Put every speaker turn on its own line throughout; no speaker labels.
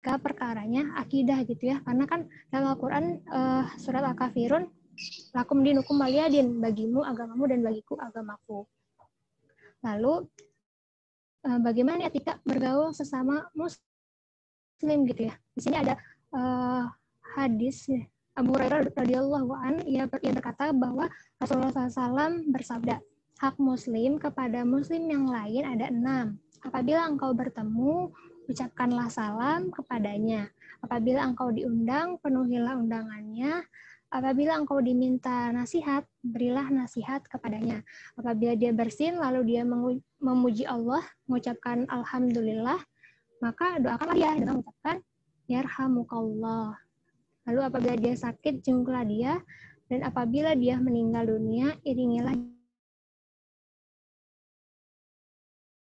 ketika perkaranya akidah gitu ya. Karena kan dalam Al-Quran surat Al-Kafirun, lakum dinukum waliyadin, bagimu agamamu dan bagiku agamaku. Lalu bagaimana etika bergaul sesama muslim gitu ya. Di sini ada hadis Abu Hurairah radhiyallahu an, ia berkata bahwa Rasulullah SAW bersabda, hak muslim kepada muslim yang lain ada 6. Apabila engkau bertemu, ucapkanlah salam kepadanya. Apabila engkau diundang, penuhilah undangannya. Apabila engkau diminta nasihat, berilah nasihat kepadanya. Apabila dia bersin, lalu dia memuji Allah, mengucapkan Alhamdulillah, maka doakanlah dia dengan mengucapkan Yarhamukallah. Lalu apabila dia sakit, jenguklah dia. Dan apabila dia meninggal dunia, iringilah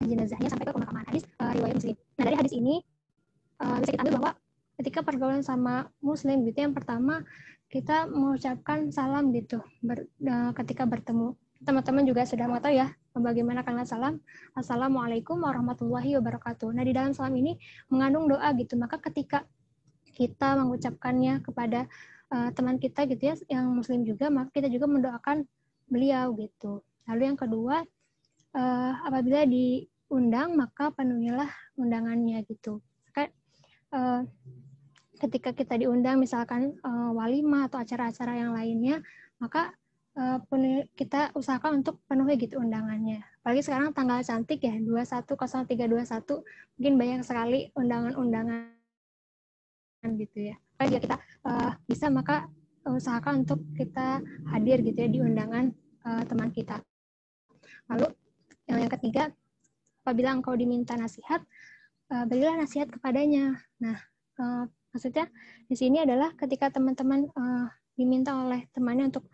jenazahnya sampai ke pemakaman. Hadis riwayat Muslim. Nah, dari hadis ini bisa kita ambil bahwa ketika pergaulan sama muslim gitu, yang pertama kita mengucapkan salam gitu ketika bertemu. Teman-teman juga sudah mengetahui ya bagaimana kalimat salam. Assalamualaikum warahmatullahi wabarakatuh. Nah, di dalam salam ini mengandung doa gitu. Maka ketika kita mengucapkannya kepada teman kita gitu ya yang muslim juga, maka kita juga mendoakan beliau gitu. Lalu yang kedua, apabila diundang maka penuhilah undangannya gitu. Ketika kita diundang misalkan walimah atau acara-acara yang lainnya, maka kita usahakan untuk penuhi gitu undangannya. Apalagi sekarang tanggal cantik ya, 210321, mungkin banyak sekali undangan-undangan gitu ya. Kalau kita bisa, maka usahakan untuk kita hadir gitu ya di undangan teman kita. Lalu yang ketiga, apabila engkau diminta nasihat, berilah nasihat kepadanya. Nah, maksudnya di sini adalah ketika teman-teman diminta oleh temannya untuk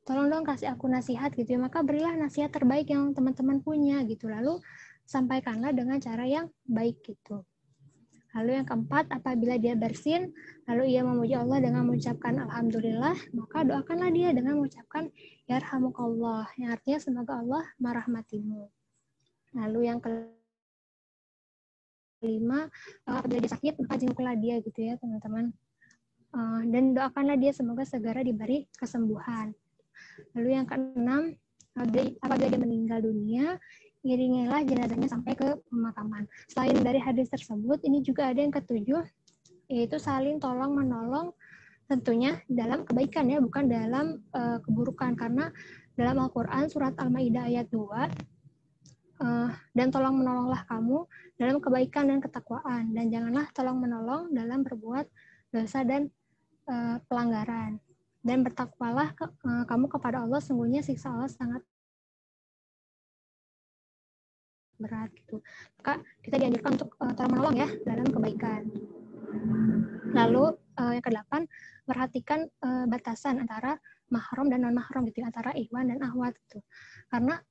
tolong dong kasih aku nasihat gitu ya, maka berilah nasihat terbaik yang teman-teman punya gitu. Lalu sampaikanlah dengan cara yang baik gitu. Lalu yang keempat, apabila dia bersin, lalu ia memuji Allah dengan mengucapkan Alhamdulillah, maka doakanlah dia dengan mengucapkan Yarhamukallah, yang artinya semoga Allah merahmatimu. Lalu yang kelima, apabila dia sakit, maka jenguklah dia gitu ya teman-teman. Dan doakanlah dia semoga segera diberi kesembuhan. Lalu yang keenam, apabila dia meninggal dunia, iringilah jenazahnya sampai ke pemakaman. Selain dari hadis tersebut, ini juga ada yang ketujuh, yaitu saling tolong-menolong, tentunya dalam kebaikan ya, bukan dalam keburukan. Karena dalam Al-Quran, surat Al-Ma'idah ayat 2, dan tolong-menolonglah kamu dalam kebaikan dan ketakwaan, dan janganlah tolong-menolong dalam berbuat dosa dan pelanggaran. Dan bertakwalah kamu kepada Allah, sungguhnya siksa Allah sangat berat gitu. Maka kita dianjurkan untuk tolong-menolong ya dalam kebaikan. Lalu yang kedelapan, perhatikan batasan antara mahram dan non-mahram gitu, antara ikhwan dan akhwat gitu. Karena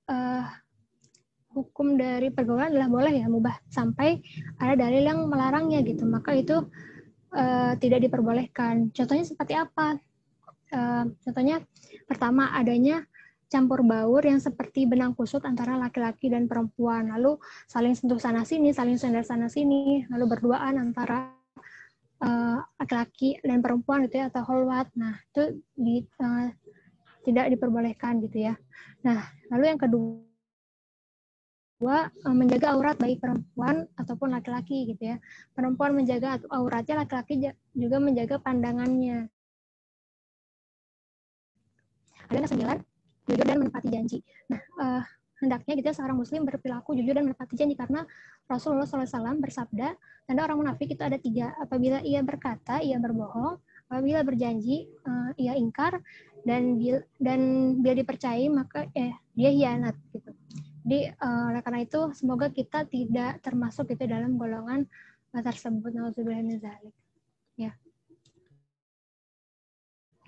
hukum dari pergaulan adalah boleh ya, mubah, sampai ada dalil yang melarangnya gitu. Maka itu tidak diperbolehkan. Contohnya seperti apa? Contohnya pertama, adanya campur baur yang seperti benang kusut antara laki-laki dan perempuan, lalu saling sentuh sana sini, saling sender sana sini, lalu berduaan antara laki-laki dan perempuan gitu ya, atau holwat. Nah, itu tidak diperbolehkan gitu ya. Nah, lalu yang kedua, menjaga aurat baik perempuan ataupun laki-laki gitu ya. Perempuan menjaga auratnya, laki-laki juga menjaga pandangannya. Ada yang ke-9, jujur dan menepati janji. Nah, hendaknya gitu seorang muslim berperilaku jujur dan menepati janji, karena Rasulullah SAW bersabda, tanda orang munafik itu ada 3. Apabila ia berkata, ia berbohong. Apabila berjanji, ia ingkar. Dan bila dipercayai, maka dia hianat gitu. Jadi, oleh karena itu, semoga kita tidak termasuk gitu dalam golongan tersebut. Nauzubillah min dzalik. Ya.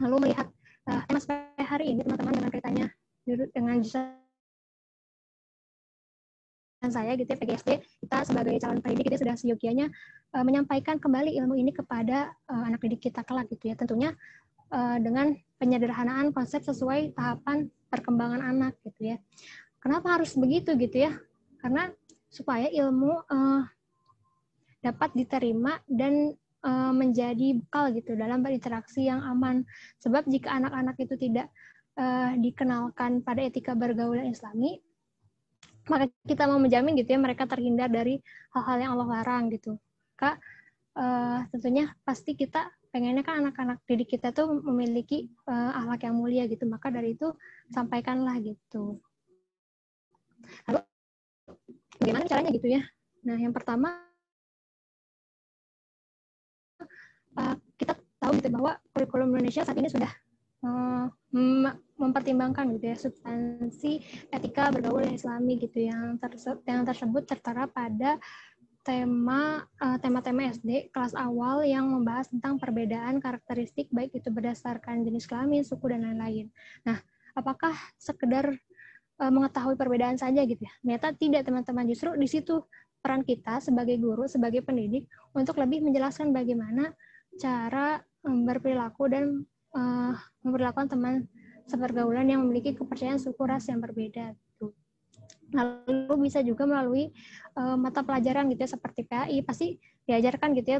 Lalu melihat tema sampai hari ini teman-teman, dengan kaitannya dengan jurusan saya gitu ya, PGSD, kita sebagai calon pendidik kita sudah seyogianya menyampaikan kembali ilmu ini kepada anak didik kita kelak gitu ya, tentunya dengan penyederhanaan konsep sesuai tahapan perkembangan anak gitu ya. Kenapa harus begitu gitu ya? Karena supaya ilmu dapat diterima dan menjadi bekal gitu dalam berinteraksi yang aman. Sebab jika anak-anak itu tidak dikenalkan pada etika bergaul Islami, maka kita mau menjamin gitu ya mereka terhindar dari hal-hal yang Allah larang gitu. Kak, tentunya pasti kita pengennya kan anak-anak didik kita tuh memiliki akhlak yang mulia gitu, maka dari itu sampaikanlah gitu. Lalu bagaimana caranya gitu ya? Nah, yang pertama kita tahu gitu bahwa kurikulum Indonesia saat ini sudah mempertimbangkan gitu ya substansi etika bergaul Islami gitu yang tersebut tertera pada tema-tema SD kelas awal yang membahas tentang perbedaan karakteristik baik itu berdasarkan jenis kelamin, suku dan lain-lain. Nah, apakah sekedar mengetahui perbedaan saja gitu ya? Ternyata tidak teman-teman, justru di situ peran kita sebagai guru, sebagai pendidik untuk lebih menjelaskan bagaimana cara berperilaku dan memperlakukan teman sepergaulan yang memiliki kepercayaan suku ras yang berbeda. Gitu. Lalu bisa juga melalui mata pelajaran gitu ya seperti PAI pasti diajarkan gitu ya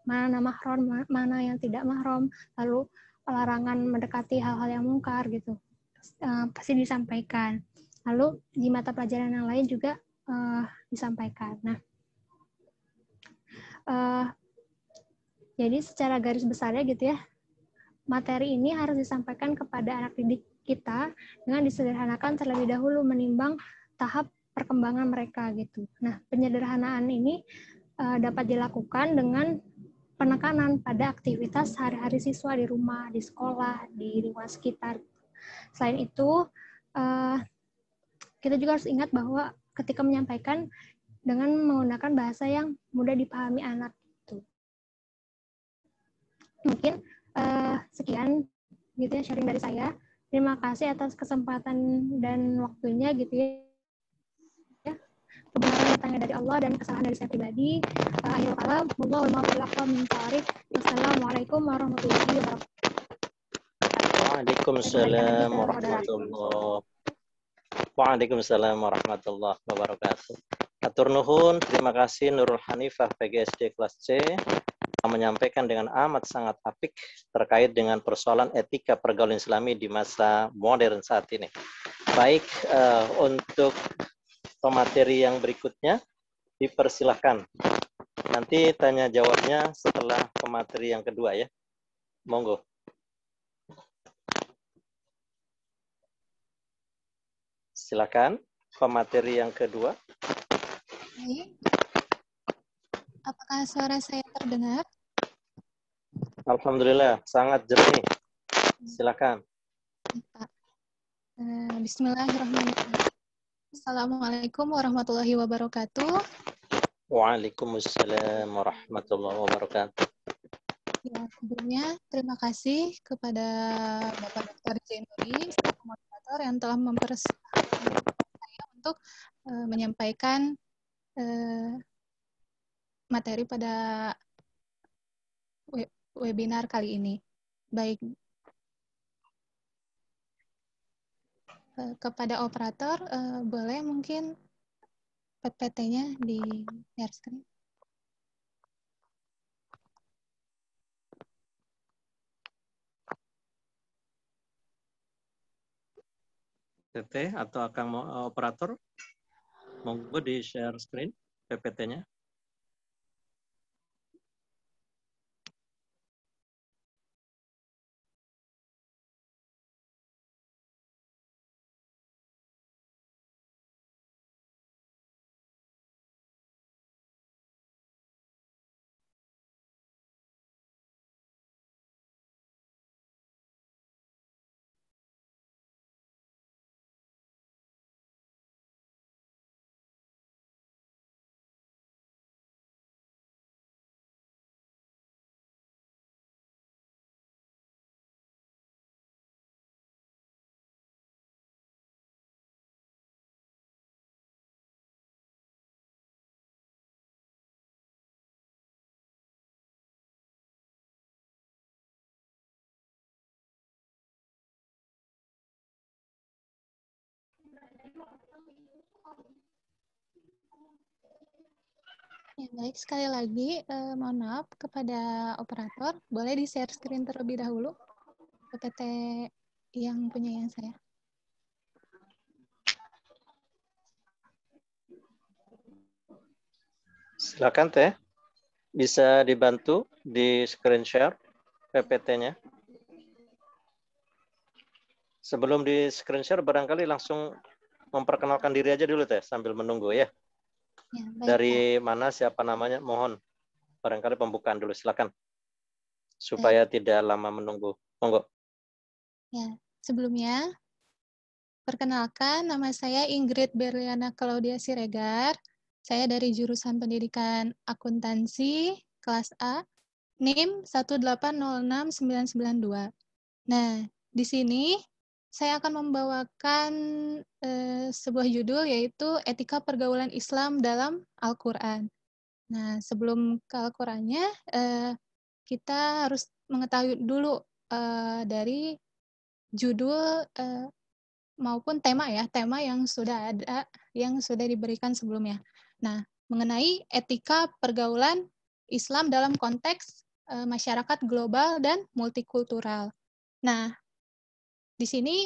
mana mahram, mana yang tidak mahram, lalu larangan mendekati hal-hal yang mungkar gitu pasti disampaikan. Lalu di mata pelajaran yang lain juga disampaikan. Nah, jadi secara garis besarnya gitu ya, materi ini harus disampaikan kepada anak didik kita dengan disederhanakan terlebih dahulu menimbang tahap perkembangan mereka gitu. Nah, penyederhanaan ini dapat dilakukan dengan penekanan pada aktivitas hari-hari siswa di rumah, di sekolah, di lingkungan sekitar. Selain itu, kita juga harus ingat bahwa ketika menyampaikan dengan menggunakan bahasa yang mudah dipahami anak itu. Mungkin sekian gitu ya sharing dari saya. Terima kasih atas kesempatan dan waktunya gitu ya. Kebenaran datangnya dari Allah dan kesalahan dari saya pribadi. Akhirul kalam, wallahul muwaffiq. Wassalamualaikum warahmatullahi wabarakatuh.
Waalaikumsalam warahmatullahi Waalaikumsalam warahmatullahi wabarakatuh. Atur nuhun, terima kasih Nurul Hanifah PGSD kelas C yang menyampaikan dengan amat sangat apik terkait dengan persoalan etika pergaulan Islami di masa modern saat ini. Baik, untuk pemateri yang berikutnya dipersilahkan. Nanti tanya jawabnya setelah pemateri yang kedua ya. Monggo. Silakan pemateri yang kedua.
Baik. Apakah suara saya terdengar?
Alhamdulillah, sangat jernih. Silakan.
Bismillahirrahmanirrahim. Assalamualaikum warahmatullahi wabarakatuh.
Waalaikumsalam warahmatullahi wabarakatuh.
Ya, sebelumnya terima kasih kepada Bapak Dr. Zainuri, selaku moderator yang telah mempersilahkan saya untuk menyampaikan materi pada webinar kali ini. Baik, kepada operator, boleh mungkin PPT-nya di share screen.
PPT atau akan operator, monggo di share screen PPT-nya.
Ya, baik, sekali lagi mohon maaf kepada operator, boleh di-share screen terlebih dahulu PPT yang punya yang saya.
Silakan Teh, bisa dibantu di screen share PPT-nya. Sebelum di screen share, barangkali langsung memperkenalkan diri aja dulu Teh, sambil menunggu ya.
Ya, baik,
Dari
Pak.
mana, siapa namanya, mohon. Barangkali pembukaan dulu, silakan.
Baik.
Supaya tidak lama menunggu. Monggo.
Ya, sebelumnya, perkenalkan, nama saya Ingrid Berliana Claudia Siregar. Saya dari jurusan pendidikan akuntansi, kelas A, NIM 1806992. Nah, di sini saya akan membawakan sebuah judul, yaitu Etika Pergaulan Islam dalam Al-Quran. Nah, sebelum ke Al-Qurannya, kita harus mengetahui dulu dari judul maupun tema ya, tema yang sudah ada, yang sudah diberikan sebelumnya. Nah, mengenai etika pergaulan Islam dalam konteks masyarakat global dan multikultural. Nah, di sini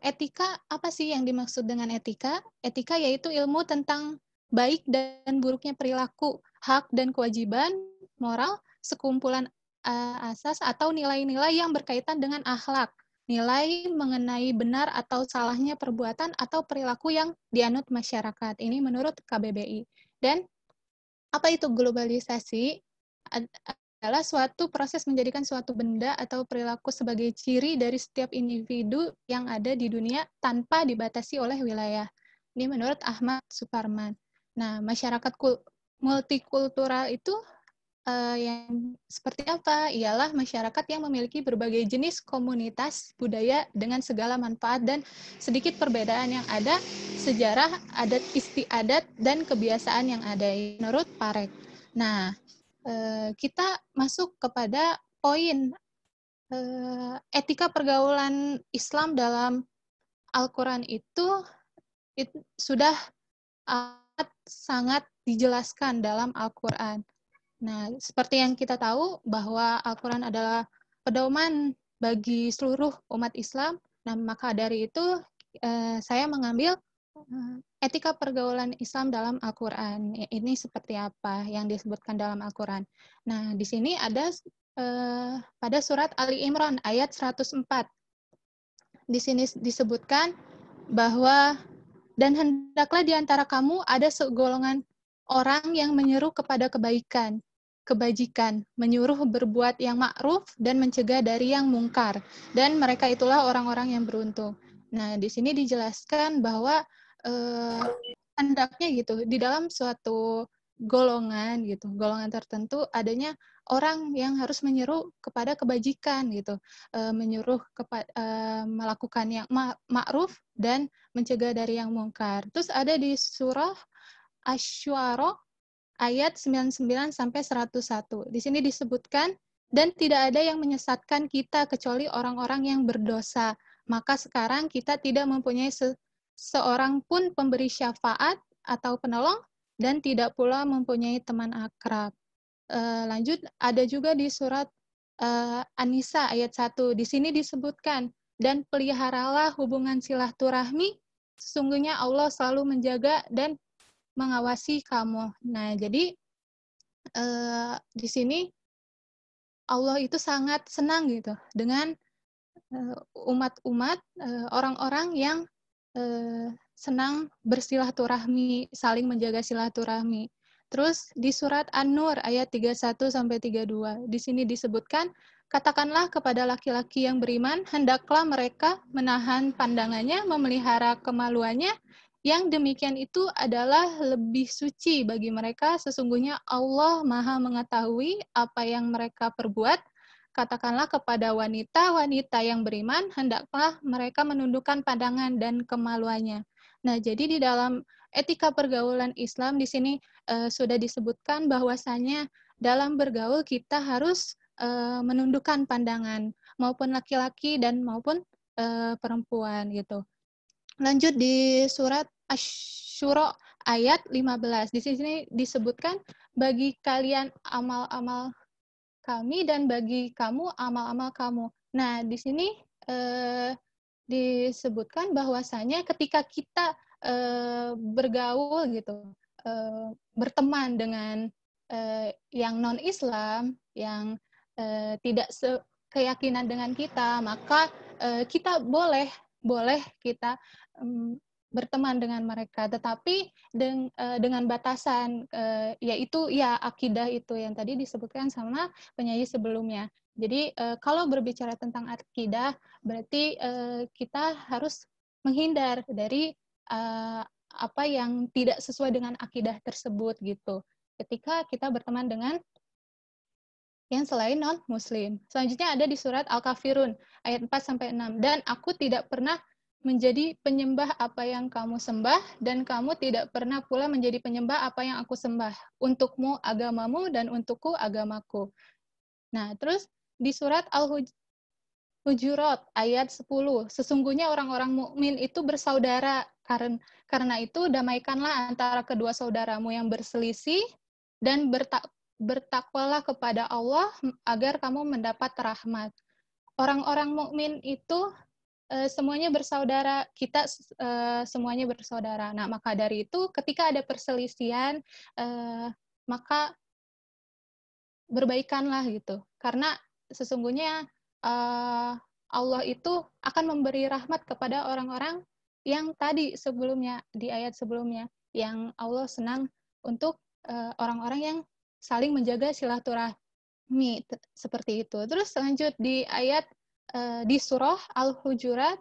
etika, apa sih yang dimaksud dengan etika? Etika yaitu ilmu tentang baik dan buruknya perilaku, hak dan kewajiban, moral, sekumpulan asas atau nilai-nilai yang berkaitan dengan akhlak, nilai mengenai benar atau salahnya perbuatan atau perilaku yang dianut masyarakat. Ini menurut KBBI. Dan apa itu globalisasi? Adalah suatu proses menjadikan suatu benda atau perilaku sebagai ciri dari setiap individu yang ada di dunia tanpa dibatasi oleh wilayah. Ini menurut Ahmad Suparman. Nah, masyarakat multikultural itu yang seperti apa? Ialah masyarakat yang memiliki berbagai jenis komunitas budaya dengan segala manfaat dan sedikit perbedaan yang ada, sejarah, adat istiadat, dan kebiasaan yang ada menurut Parek. Nah, kita masuk kepada poin etika pergaulan Islam dalam Al-Quran itu sudah amat sangat dijelaskan dalam Al-Quran. Nah, seperti yang kita tahu bahwa Al-Quran adalah pedoman bagi seluruh umat Islam. Nah, maka dari itu saya mengambil etika pergaulan Islam dalam Al-Quran. Ini seperti apa yang disebutkan dalam Al-Quran. Nah, di sini ada pada surat Ali Imran ayat 104. Di sini disebutkan bahwa dan hendaklah di antara kamu ada segolongan orang yang menyeru kepada kebaikan, kebajikan, menyuruh berbuat yang ma'ruf dan mencegah dari yang mungkar. Dan mereka itulah orang-orang yang beruntung. Nah, di sini dijelaskan bahwa hendaknya gitu di dalam suatu golongan gitu, golongan tertentu adanya orang yang harus menyeru kepada kebajikan gitu, menyuruh melakukan yang ma'ruf dan mencegah dari yang mungkar. Terus ada di surah Asy-Syu'ara ayat 99 sampai 101. Di sini disebutkan, dan tidak ada yang menyesatkan kita kecuali orang-orang yang berdosa. Maka sekarang kita tidak mempunyai seorang pun pemberi syafaat atau penolong dan tidak pula mempunyai teman akrab. Lanjut, ada juga di surat An-Nisa ayat 1. Di sini disebutkan, dan peliharalah hubungan silaturahmi, sesungguhnya Allah selalu menjaga dan mengawasi kamu. Nah, jadi di sini Allah itu sangat senang gitu dengan umat-umat, orang-orang yang senang bersilaturahmi, saling menjaga silaturahmi. Terus di surat An-Nur ayat 31 sampai 32, di sini disebutkan, katakanlah kepada laki-laki yang beriman, hendaklah mereka menahan pandangannya, memelihara kemaluannya, yang demikian itu adalah lebih suci bagi mereka, sesungguhnya Allah Maha mengetahui apa yang mereka perbuat. Katakanlah kepada wanita-wanita yang beriman, hendaklah mereka menundukkan pandangan dan kemaluannya. Nah, jadi di dalam etika pergaulan Islam di sini sudah disebutkan bahwasanya dalam bergaul kita harus menundukkan pandangan, maupun laki-laki dan maupun perempuan gitu. Lanjut di surat Asy-Syura ayat 15. Di sini disebutkan bagi kalian amal-amal kami dan bagi kamu amal-amal kamu. Nah, di sini disebutkan bahwasanya ketika kita bergaul gitu, berteman dengan yang non-Islam, yang tidak keyakinan dengan kita, maka kita boleh kita berteman dengan mereka, tetapi dengan batasan, yaitu ya akidah itu yang tadi disebutkan sama penyanyi sebelumnya. Jadi kalau berbicara tentang akidah, berarti kita harus menghindar dari apa yang tidak sesuai dengan akidah tersebut gitu. Ketika kita berteman dengan yang selain non-muslim. Selanjutnya ada di surat Al-Kafirun ayat 4-6. Dan aku tidak pernah menjadi penyembah apa yang kamu sembah, dan kamu tidak pernah pula menjadi penyembah apa yang aku sembah. Untukmu agamamu, dan untukku agamaku. Nah, terus di surat Al-Hujurat ayat 10. Sesungguhnya orang-orang mukmin itu bersaudara. Karena itu, damaikanlah antara kedua saudaramu yang berselisih, dan bertakwalah kepada Allah agar kamu mendapat rahmat. Orang-orang mukmin itu semuanya bersaudara, kita semuanya bersaudara. Nah, maka dari itu ketika ada perselisihan, maka berbaikanlah gitu. Karena sesungguhnya Allah itu akan memberi rahmat kepada orang-orang yang tadi sebelumnya, di ayat sebelumnya, yang Allah senang untuk orang-orang yang saling menjaga silaturahmi, seperti itu. Terus lanjut di ayat di surah Al-Hujurat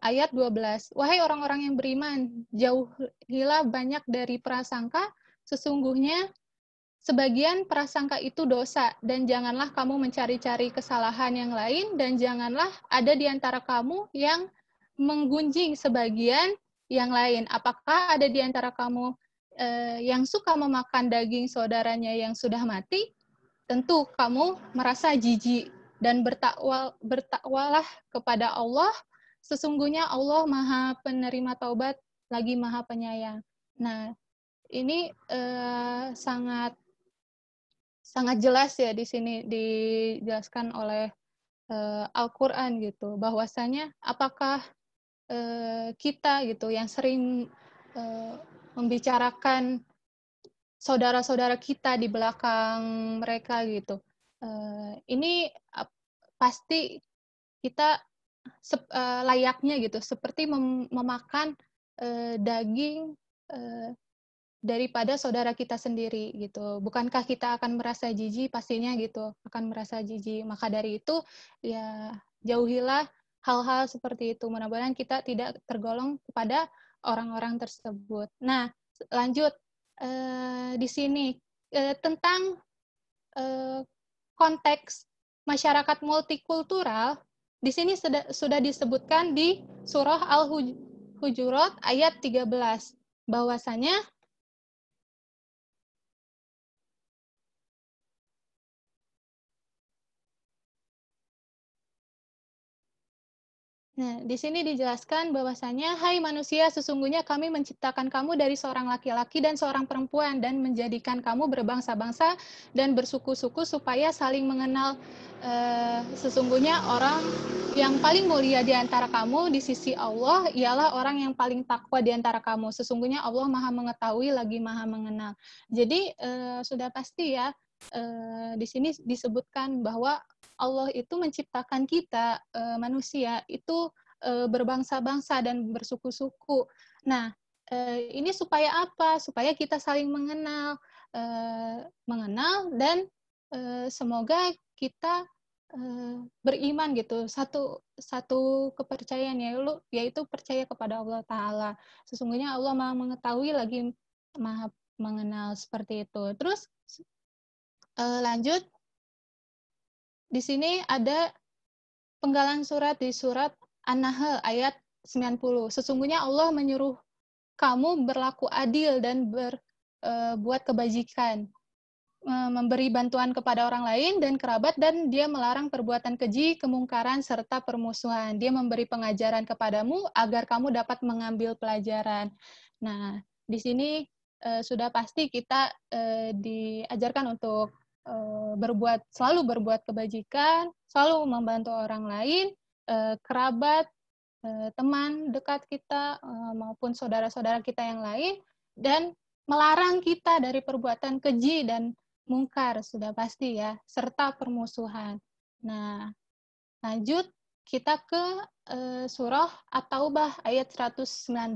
ayat 12. Wahai orang-orang yang beriman, jauhilah banyak dari prasangka, sesungguhnya sebagian prasangka itu dosa, dan janganlah kamu mencari-cari kesalahan yang lain, dan janganlah ada di antara kamu yang menggunjing sebagian yang lain. Apakah ada di antara kamu yang suka memakan daging saudaranya yang sudah mati? Tentu kamu merasa jijik, dan bertakwalah kepada Allah. Sesungguhnya Allah Maha Penerima Taubat lagi Maha Penyayang. Nah, ini sangat jelas ya di sini dijelaskan oleh Al-Qur'an gitu, bahwasanya apakah kita gitu yang sering membicarakan saudara-saudara kita di belakang mereka gitu. Ini pasti kita layaknya gitu, seperti memakan daging daripada saudara kita sendiri gitu. Bukankah kita akan merasa jijik? Pastinya gitu, akan merasa jijik. Maka dari itu ya jauhilah hal-hal seperti itu. Mudah-mudahan kita tidak tergolong kepada orang-orang tersebut. Nah, lanjut di sini tentang konteks masyarakat multikultural. Di sini sudah disebutkan di surah Al-Hujurat ayat 13 bahwasanya Nah, di sini dijelaskan bahwasanya, hai manusia, sesungguhnya kami menciptakan kamu dari seorang laki-laki dan seorang perempuan, dan menjadikan kamu berbangsa-bangsa dan bersuku-suku supaya saling mengenal. Sesungguhnya orang yang paling mulia di antara kamu di sisi Allah ialah orang yang paling takwa di antara kamu. Sesungguhnya Allah Maha Mengetahui lagi Maha Mengenal. Jadi sudah pasti ya, di sini disebutkan bahwa Allah itu menciptakan kita manusia itu berbangsa-bangsa dan bersuku-suku. Nah, ini supaya apa? Supaya kita saling mengenal, dan semoga kita beriman gitu. Satu kepercayaan yaitu percaya kepada Allah Ta'ala. Sesungguhnya Allah Maha Mengetahui lagi Maha Mengenal, seperti itu. Terus lanjut. Di sini ada penggalan surat di surat An-Nahl ayat 90. Sesungguhnya Allah menyuruh kamu berlaku adil dan berbuat kebajikan, memberi bantuan kepada orang lain dan kerabat, dan dia melarang perbuatan keji, kemungkaran, serta permusuhan. Dia memberi pengajaran kepadamu agar kamu dapat mengambil pelajaran. Nah, di sini sudah pasti kita diajarkan untuk selalu berbuat kebajikan, selalu membantu orang lain, kerabat, teman dekat kita, maupun saudara-saudara kita yang lain, dan melarang kita dari perbuatan keji dan mungkar, sudah pasti ya, serta permusuhan. Nah, lanjut kita ke surah At-Taubah ayat 119.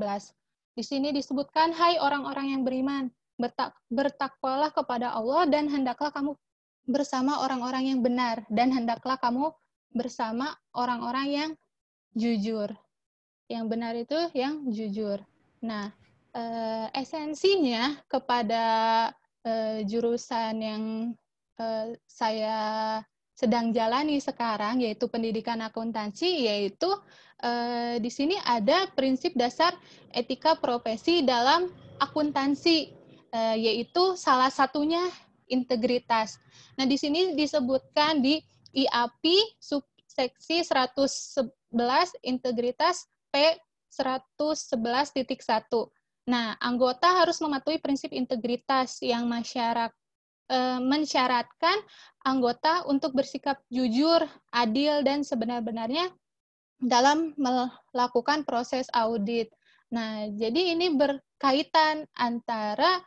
Di sini disebutkan, hai orang-orang yang beriman, bertakwalah kepada Allah dan hendaklah kamu bersama orang-orang yang benar, dan hendaklah kamu bersama orang-orang yang jujur. Yang benar itu yang jujur. Nah, esensinya kepada jurusan yang saya sedang jalani sekarang, yaitu pendidikan akuntansi, yaitu di sini ada prinsip dasar etika profesi dalam akuntansi, yaitu salah satunya integritas. Nah, di sini disebutkan di IAP subseksi 111 integritas P 111.1. Nah, anggota harus mematuhi prinsip integritas yang mensyaratkan anggota untuk bersikap jujur, adil, dan sebenar-benarnya dalam melakukan proses audit. Nah, jadi ini berkaitan antara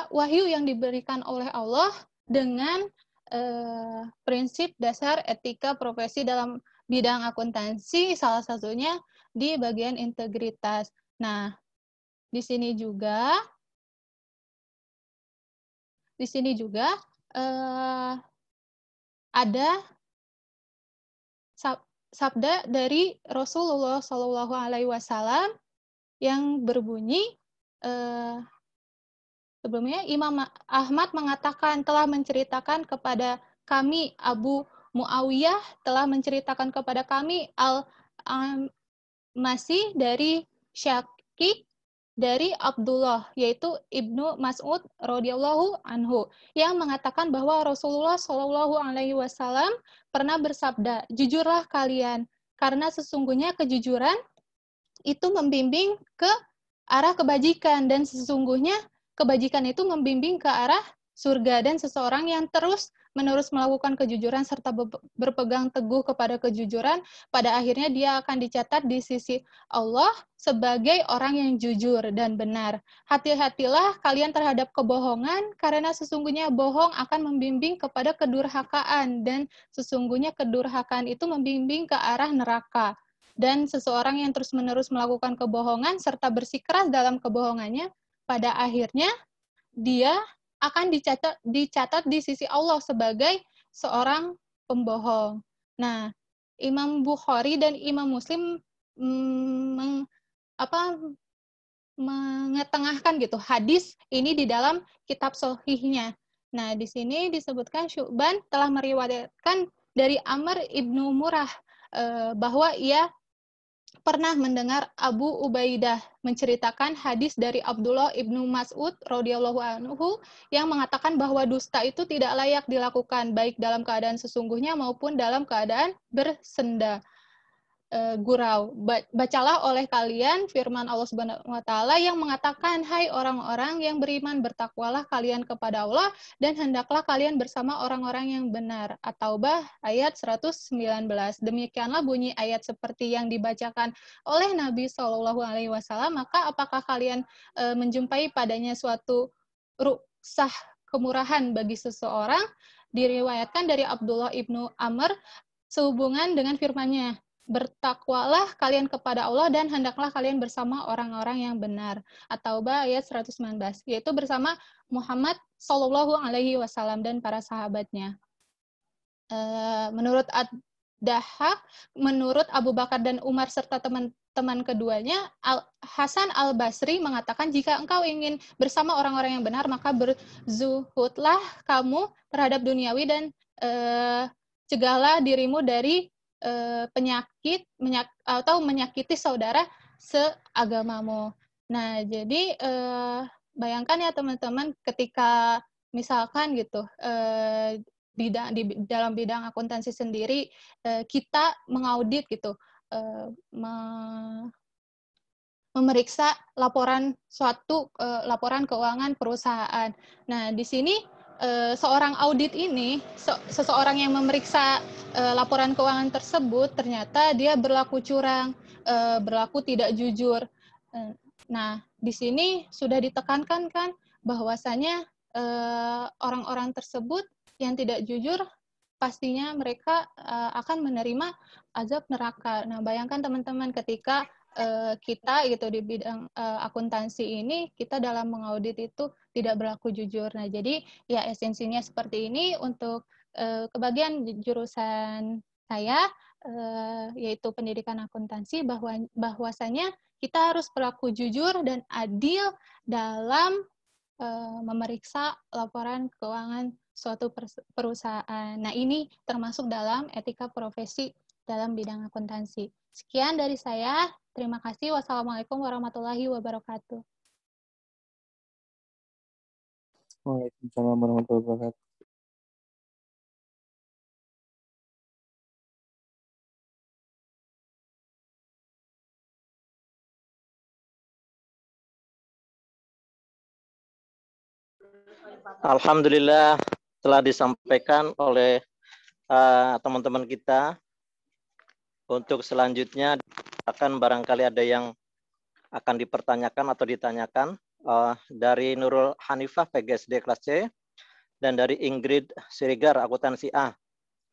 wahyu yang diberikan oleh Allah dengan prinsip dasar etika profesi dalam bidang akuntansi, salah satunya di bagian integritas. Nah, di sini juga ada sabda dari Rasulullah Shallallahu Alaihi Wasallam yang berbunyi, sebelumnya Imam Ahmad mengatakan, telah menceritakan kepada kami, Abu Muawiyah telah menceritakan kepada kami Al-Masih dari Syakik dari Abdullah, yaitu Ibnu Mas'ud radhiyallahu anhu, yang mengatakan bahwa Rasulullah Shallallahu Alaihi Wasallam pernah bersabda, jujurlah kalian, karena sesungguhnya kejujuran itu membimbing ke arah kebajikan, dan sesungguhnya kebajikan itu membimbing ke arah surga, dan seseorang yang terus-menerus melakukan kejujuran serta berpegang teguh kepada kejujuran, pada akhirnya dia akan dicatat di sisi Allah sebagai orang yang jujur dan benar. Hati-hatilah kalian terhadap kebohongan, karena sesungguhnya bohong akan membimbing kepada kedurhakaan, dan sesungguhnya kedurhakaan itu membimbing ke arah neraka. Dan seseorang yang terus-menerus melakukan kebohongan serta bersikeras dalam kebohongannya, pada akhirnya dia akan dicatat di sisi Allah sebagai seorang pembohong. Nah, Imam Bukhari dan Imam Muslim mengetengahkan gitu hadis ini di dalam kitab Sahihnya. Nah, di sini disebutkan Syu'ban telah meriwayatkan dari Amr ibnu Murrah bahwa ia pernah mendengar Abu Ubaidah menceritakan hadis dari Abdullah ibnu Mas'ud radhiyallahu anhu yang mengatakan bahwa dusta itu tidak layak dilakukan baik dalam keadaan sesungguhnya maupun dalam keadaan bersenda gurau. Bacalah oleh kalian firman Allah Subhanahu wa taala yang mengatakan, hai orang-orang yang beriman, bertakwalah kalian kepada Allah dan hendaklah kalian bersama orang-orang yang benar. At-Taubah ayat 119. Demikianlah bunyi ayat seperti yang dibacakan oleh Nabi Shallallahu alaihi wasallam. Maka apakah kalian menjumpai padanya suatu ruksah kemurahan bagi seseorang? Diriwayatkan dari Abdullah ibnu Amr sehubungan dengan firman-Nya, bertakwalah kalian kepada Allah dan hendaklah kalian bersama orang-orang yang benar. At-Taubah ayat 119, yaitu bersama Muhammad Shallallahu Alaihi Wasallam dan para sahabatnya. Menurut Ad-Dahhak, menurut Abu Bakar dan Umar serta teman-teman keduanya, Hasan Al-Basri mengatakan, jika engkau ingin bersama orang-orang yang benar, maka berzuhudlah kamu terhadap duniawi dan cegahlah dirimu dari penyakit atau menyakiti saudara seagamamu. Nah, jadi bayangkan ya teman-teman, ketika misalkan gitu di dalam bidang akuntansi sendiri kita mengaudit gitu, memeriksa laporan laporan keuangan perusahaan. Nah, di sini seorang audit ini, seseorang yang memeriksa laporan keuangan tersebut ternyata dia berlaku curang, berlaku tidak jujur. Nah, di sini sudah ditekankan kan bahwasanya orang-orang tersebut yang tidak jujur pastinya mereka akan menerima azab neraka. Nah, bayangkan teman-teman ketika kita gitu di bidang akuntansi ini, kita dalam mengaudit itu tidak berlaku jujur. Nah, jadi ya esensinya seperti ini untuk kebagian jurusan saya, yaitu pendidikan akuntansi, bahwasanya kita harus berlaku jujur dan adil dalam memeriksa laporan keuangan suatu perusahaan. Nah, ini termasuk dalam etika profesi dalam bidang akuntansi. Sekian dari saya. Terima kasih. Wassalamualaikum warahmatullahi wabarakatuh.
Waalaikumsalam warahmatullahi wabarakatuh.
Alhamdulillah telah disampaikan oleh teman-teman kita. Untuk selanjutnya akan barangkali ada yang akan dipertanyakan atau ditanyakan dari Nurul Hanifah PGSD kelas C dan dari Ingrid Sirigar akuntansi A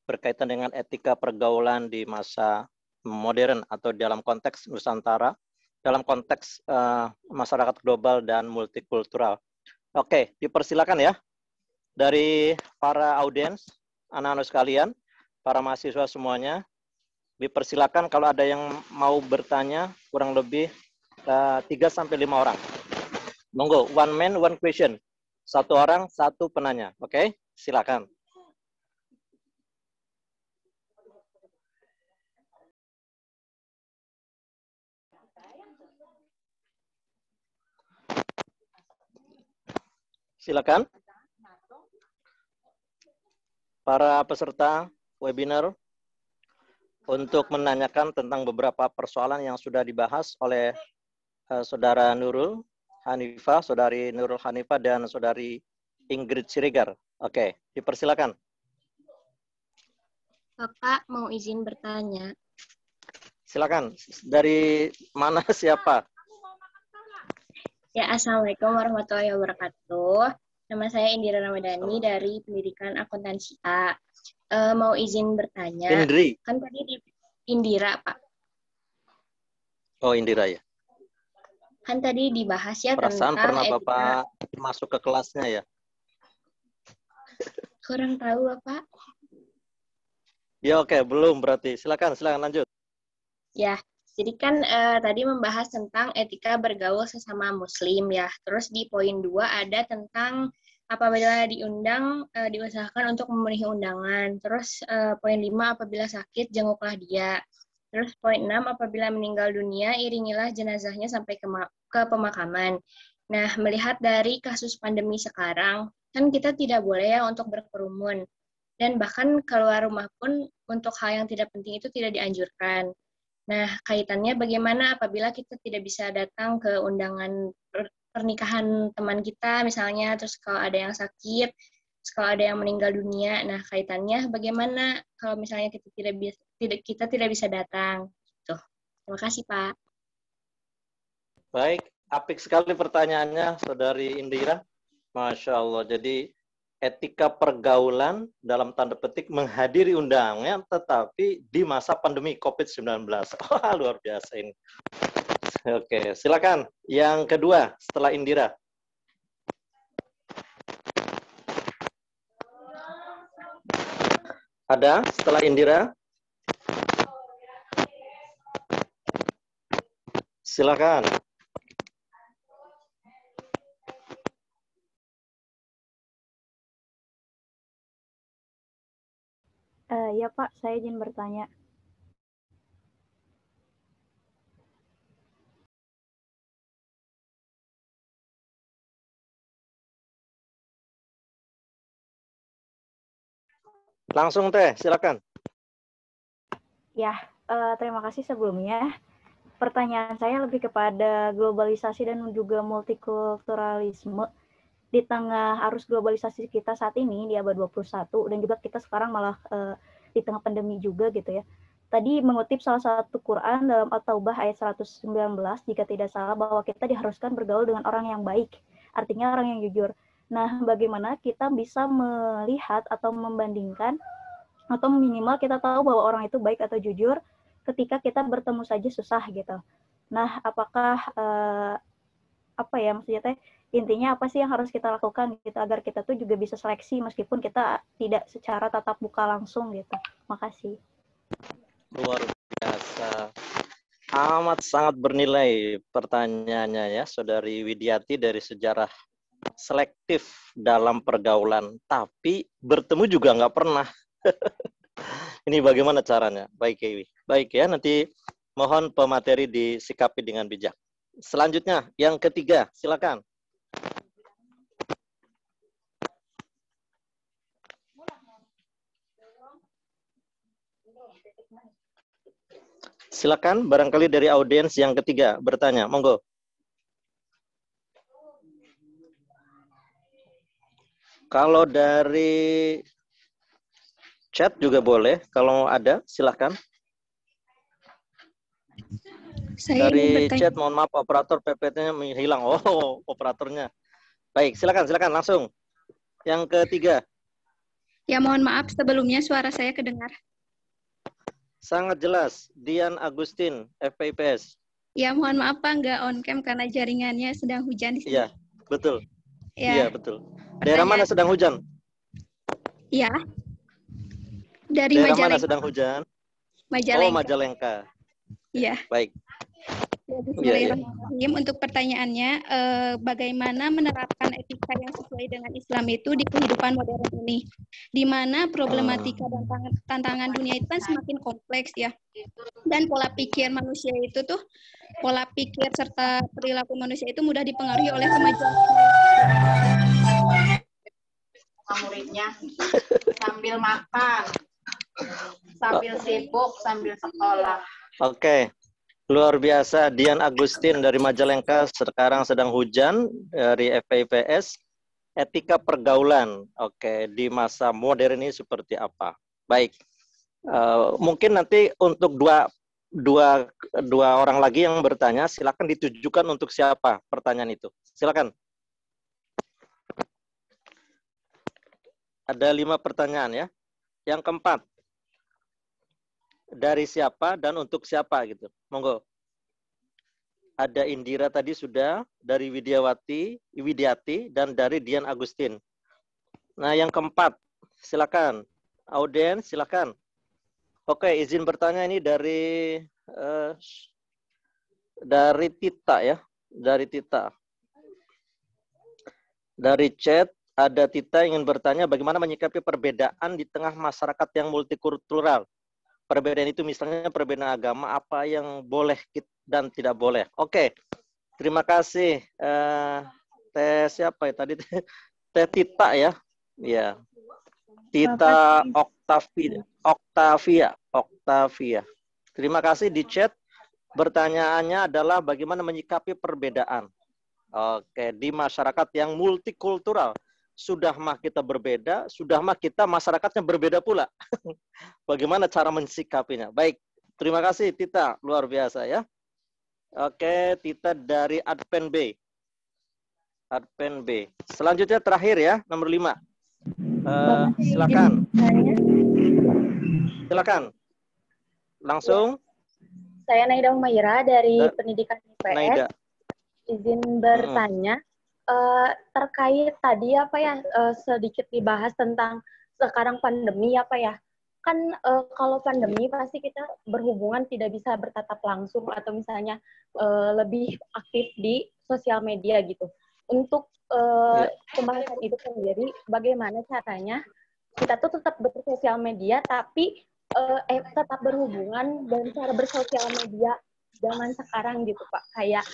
berkaitan dengan etika pergaulan di masa modern atau dalam konteks Nusantara, dalam konteks masyarakat global dan multikultural. Oke, dipersilakan ya dari para audiens, anak-anak sekalian, para mahasiswa semuanya. Dipersilakan kalau ada yang mau bertanya, kurang lebih 3-5 orang. Monggo, one man, one question. Satu orang, satu penanya. Oke, silakan. Silakan. Para peserta webinar, untuk menanyakan tentang beberapa persoalan yang sudah dibahas oleh Saudara Nurul Hanifah, Saudari Nurul Hanifah, dan Saudari Ingrid Sirigar. Oke, dipersilakan.
Bapak mau izin bertanya.
Silakan. Dari mana siapa?
Ya, Assalamualaikum warahmatullahi wabarakatuh. Nama saya Indira Ramadhani dari Pendidikan Akuntansi A. Mau izin bertanya.
Indri.
Kan tadi Indira, Pak.
Oh, Indira ya.
Kan tadi dibahas ya
Perasaan
tentang
pernah
etika.
Bapak masuk ke kelasnya ya?
Kurang tahu, Bapak.
Ya oke, belum berarti. Silakan lanjut.
Ya, jadi kan tadi membahas tentang etika bergaul sesama muslim ya. Terus di poin 2 ada tentang apabila diundang, diusahakan untuk memenuhi undangan. Terus poin 5, apabila sakit, jenguklah dia. Terus poin 6, apabila meninggal dunia, iringilah jenazahnya sampai ke pemakaman. Nah, melihat dari kasus pandemi sekarang, kan kita tidak boleh ya untuk berkerumun. Dan bahkan keluar rumah pun untuk hal yang tidak penting itu tidak dianjurkan. Nah, kaitannya bagaimana apabila kita tidak bisa datang ke undangan pernikahan teman kita misalnya, terus kalau ada yang sakit, terus kalau ada yang meninggal dunia, nah kaitannya bagaimana kalau misalnya kita tidak bisa datang. Tuh. Terima kasih, Pak.
Baik, apik sekali pertanyaannya, Saudari Indira. Masya Allah. Jadi etika pergaulan dalam tanda petik menghadiri undangan tetapi di masa pandemi COVID-19. Wah, luar biasa ini. Oke, silakan. Yang kedua setelah Indira. Ada setelah Indira? Silakan.
Ya Pak, saya izin bertanya.
Langsung Teh, silakan.
Ya, terima kasih sebelumnya. pertanyaan saya lebih kepada globalisasi dan juga multikulturalisme di tengah arus globalisasi kita saat ini di abad 21 dan juga kita sekarang malah di tengah pandemi juga gitu ya. Tadi mengutip salah satu Quran dalam At-Taubah ayat 119 jika tidak salah bahwa kita diharuskan bergaul dengan orang yang baik, artinya orang yang jujur. Nah, bagaimana kita bisa melihat atau membandingkan atau minimal kita tahu bahwa orang itu baik atau jujur ketika kita bertemu saja susah gitu. Nah, apakah apa ya maksudnya teh intinya apa sih yang harus kita lakukan gitu agar kita tuh juga bisa seleksi meskipun kita tidak secara tatap muka langsung gitu. Makasih.
Luar biasa. Amat sangat bernilai pertanyaannya ya, Saudari Widiati dari sejarah selektif dalam pergaulan, tapi bertemu juga nggak pernah. Ini bagaimana caranya? Baik, Iwi. Baik ya, nanti mohon pemateri disikapi dengan bijak. Selanjutnya, yang ketiga, silakan. Silakan, barangkali dari audiens yang ketiga bertanya, monggo. Kalau dari chat juga boleh, kalau ada, silakan. Dari chat, mohon maaf, operator PPT-nya menghilang. Oh, operatornya. Baik, silakan langsung. Yang ketiga.
Ya, mohon maaf sebelumnya suara saya kedengar.
Sangat jelas, Dian Agustin, FPIPS.
Ya, mohon maaf Pak, nggak on cam karena jaringannya sedang hujan di sini.
Iya, betul.
Ya.
Iya, betul. Daerah mana sedang hujan?
Iya. Dari
daerah
Majalengka.
mana sedang hujan?
Majalengka.
Oh, Majalengka.
Iya.
Baik.
Ya, bismillahirrahmanirrahim. Untuk pertanyaannya, bagaimana menerapkan etika yang sesuai dengan Islam itu di kehidupan modern ini? Di mana problematika dan tantangan dunia itu kan semakin kompleks ya. Dan pola pikir manusia itu tuh, pola pikir serta perilaku manusia itu mudah dipengaruhi oleh kemajuan
muridnya sambil makan, sambil sibuk, sambil sekolah.
Oke. Luar biasa, Dian Agustin dari Majalengka sekarang sedang hujan dari FPIPS. Etika pergaulan, oke, di masa modern ini seperti apa? Baik, mungkin nanti untuk dua orang lagi yang bertanya, silakan ditujukan untuk siapa pertanyaan itu. Silakan. Ada 5 pertanyaan ya. Yang keempat. Dari siapa dan untuk siapa gitu. Monggo. Ada Indira tadi sudah, dari Widiati, dan dari Dian Agustin. Nah, yang keempat, silakan. Audiens, silakan. Oke, izin bertanya ini dari Tita ya. Dari Tita. Dari chat, ada Tita ingin bertanya bagaimana menyikapi perbedaan di tengah masyarakat yang multikultural. Perbedaan itu misalnya perbedaan agama, apa yang boleh dan tidak boleh. Oke, terima kasih. Teh siapa ya tadi? Teh Tita ya. Ya. Tita Oktavia. Terima kasih di chat. Pertanyaannya adalah bagaimana menyikapi perbedaan. Oke, di masyarakat yang multikultural. Sudah mah kita berbeda, sudah mah kita masyarakatnya berbeda pula. Bagaimana cara mensikapinya? Baik, terima kasih Tita, luar biasa ya. Oke, Tita dari Adpen B. Adpen B. Selanjutnya terakhir ya, nomor 5. Silakan. Silakan. Langsung.
Saya Naida Humaira dari Pendidikan IPS.
Naida.
Izin bertanya. Terkait tadi apa ya sedikit dibahas tentang sekarang pandemi apa ya kan kalau pandemi pasti kita berhubungan tidak bisa bertatap langsung atau misalnya lebih aktif di sosial media gitu untuk pembahasan itu sendiri bagaimana caranya kita tuh tetap bersosial media tapi tetap berhubungan dan cara bersosial media zaman sekarang gitu Pak kayak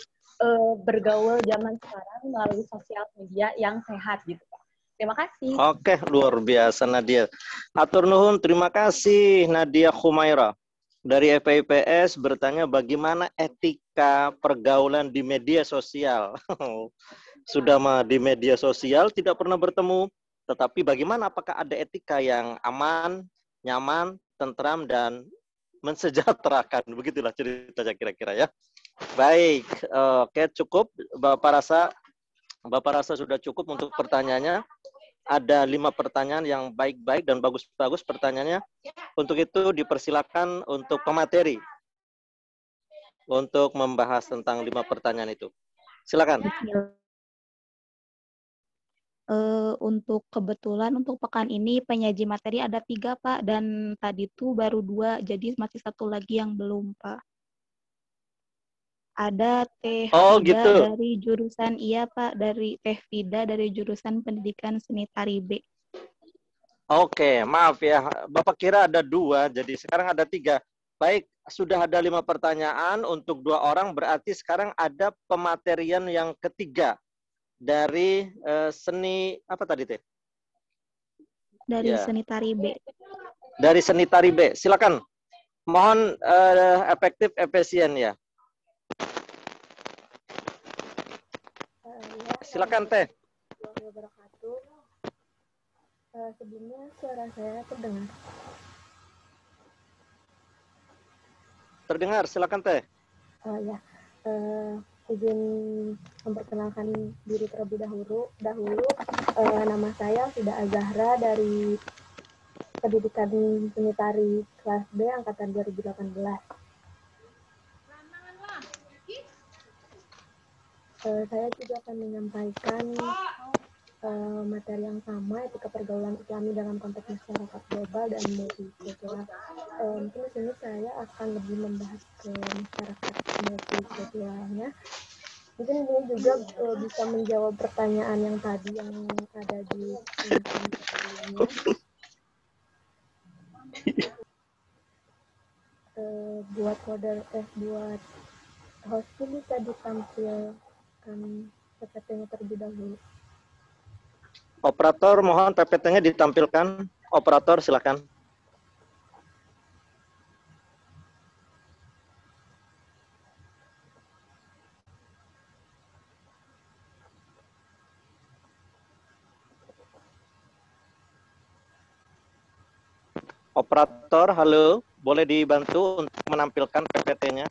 bergaul zaman sekarang melalui sosial media yang sehat gitu Pak. Terima kasih.
Oke, luar biasa Nadia. Atur nuhun, terima kasih Nadia Humaira. dari FIPS bertanya bagaimana etika pergaulan di media sosial. Sudah di media sosial tidak pernah bertemu, tetapi bagaimana apakah ada etika yang aman, nyaman, tentram, dan mensejahterakan. Begitulah ceritanya kira-kira ya. Baik, oke, cukup. Bapak rasa sudah cukup untuk pertanyaannya. Ada 5 pertanyaan yang baik-baik dan bagus-bagus pertanyaannya. Untuk itu dipersilakan untuk pemateri untuk membahas tentang 5 pertanyaan itu. Silakan.
Untuk kebetulan untuk pekan ini penyaji materi ada 3 Pak, dan tadi itu baru 2, jadi masih 1 lagi yang belum Pak. Ada Teh Fida
gitu.
dari jurusan Pak, dari Teh Fida dari jurusan Pendidikan Seni Tari B.
Oke, maaf ya, Bapak kira ada 2, jadi sekarang ada 3. Baik, sudah ada 5 pertanyaan untuk 2 orang, berarti sekarang ada pematerian yang ketiga dari seni apa tadi Teh?
Dari Seni Tari B.
Dari Seni Tari B, silakan. Mohon efektif efisien ya. Silakan Teh.
Sebelumnya suara saya terdengar.
Terdengar, silakan Teh.
Izin memperkenalkan diri terlebih dahulu. Nama saya Fida Azahra dari Pendidikan Seni Tari kelas B angkatan 2018. Saya juga akan menyampaikan materi yang sama, etika pergaulan Islami dalam konteks masyarakat global dan multikultural. Mungkin di sini saya akan lebih membahas ke masyarakat multikulturalnya. Mungkin ini juga bisa menjawab pertanyaan yang tadi yang ada di sebelumnya. Buat host bisa ditampilkan PPT-nya terlebih dahulu.
Operator, mohon PPT-nya ditampilkan. Operator, silakan. Operator, halo. Boleh dibantu untuk menampilkan PPT-nya?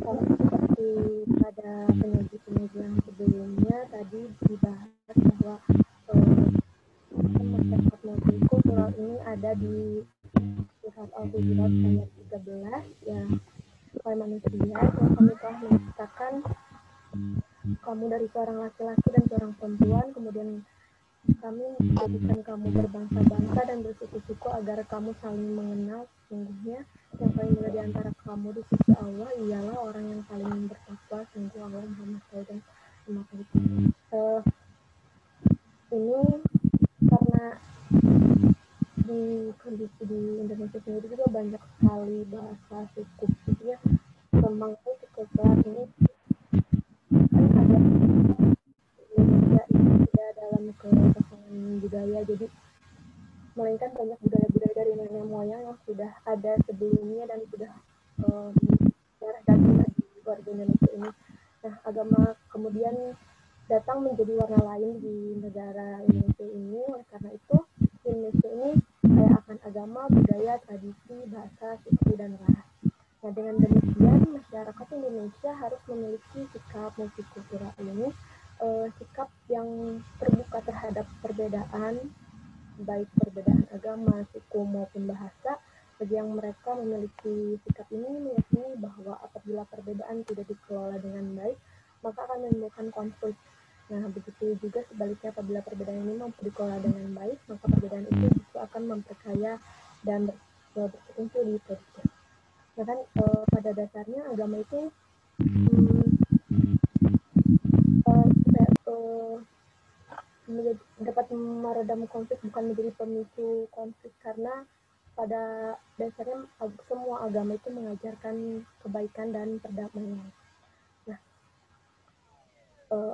Seperti pada penyaji yang sebelumnya tadi dibahas bahwa masyarakat multikultural ini ada di Surat Al-Hujurat ayat 13 ya. Wahai manusia, kami telah menciptakan kamu dari seorang laki-laki dan seorang perempuan, kemudian kami menjadikan kamu berbangsa-bangsa dan bersuku-suku agar kamu saling mengenal. Sesungguhnya yang paling mulia di antara kamu di sisi Allah ialah orang yang paling bertakwa. Sungguh Allah Maha Mengetahui dan Maha Pelita. Ini karena di kondisi di Indonesia sendiri juga banyak sekali bahasa suku, gitu ya. Memang kekeluargaan ini kan ada Indonesia ini tidak dalam kesamaan budaya, jadi melainkan banyak budaya-budaya dari nenek moyang yang sudah ada sebelumnya dan sudah darah daging di warga Indonesia ini. Nah, agama kemudian datang menjadi warna lain di negara Indonesia ini. Oleh karena itu, Indonesia ini kaya akan agama, budaya, tradisi, bahasa, suku, dan ras. Nah, dengan demikian, masyarakat Indonesia harus memiliki sikap multikultural ini, sikap yang terbuka terhadap perbedaan, baik perbedaan agama, suku, maupun bahasa. Bagi yang mereka memiliki sikap ini, meyakini bahwa apabila perbedaan tidak dikelola dengan baik, maka akan menimbulkan konflik. Nah, begitu juga sebaliknya, apabila perbedaan ini mampu dikelola dengan baik, maka perbedaan itu justru akan memperkaya dan berkumpul di produktif. Nah kan, pada dasarnya agama itu dapat meredam konflik, bukan menjadi pemicu konflik, karena pada dasarnya semua agama itu mengajarkan kebaikan dan perdamaian. Nah,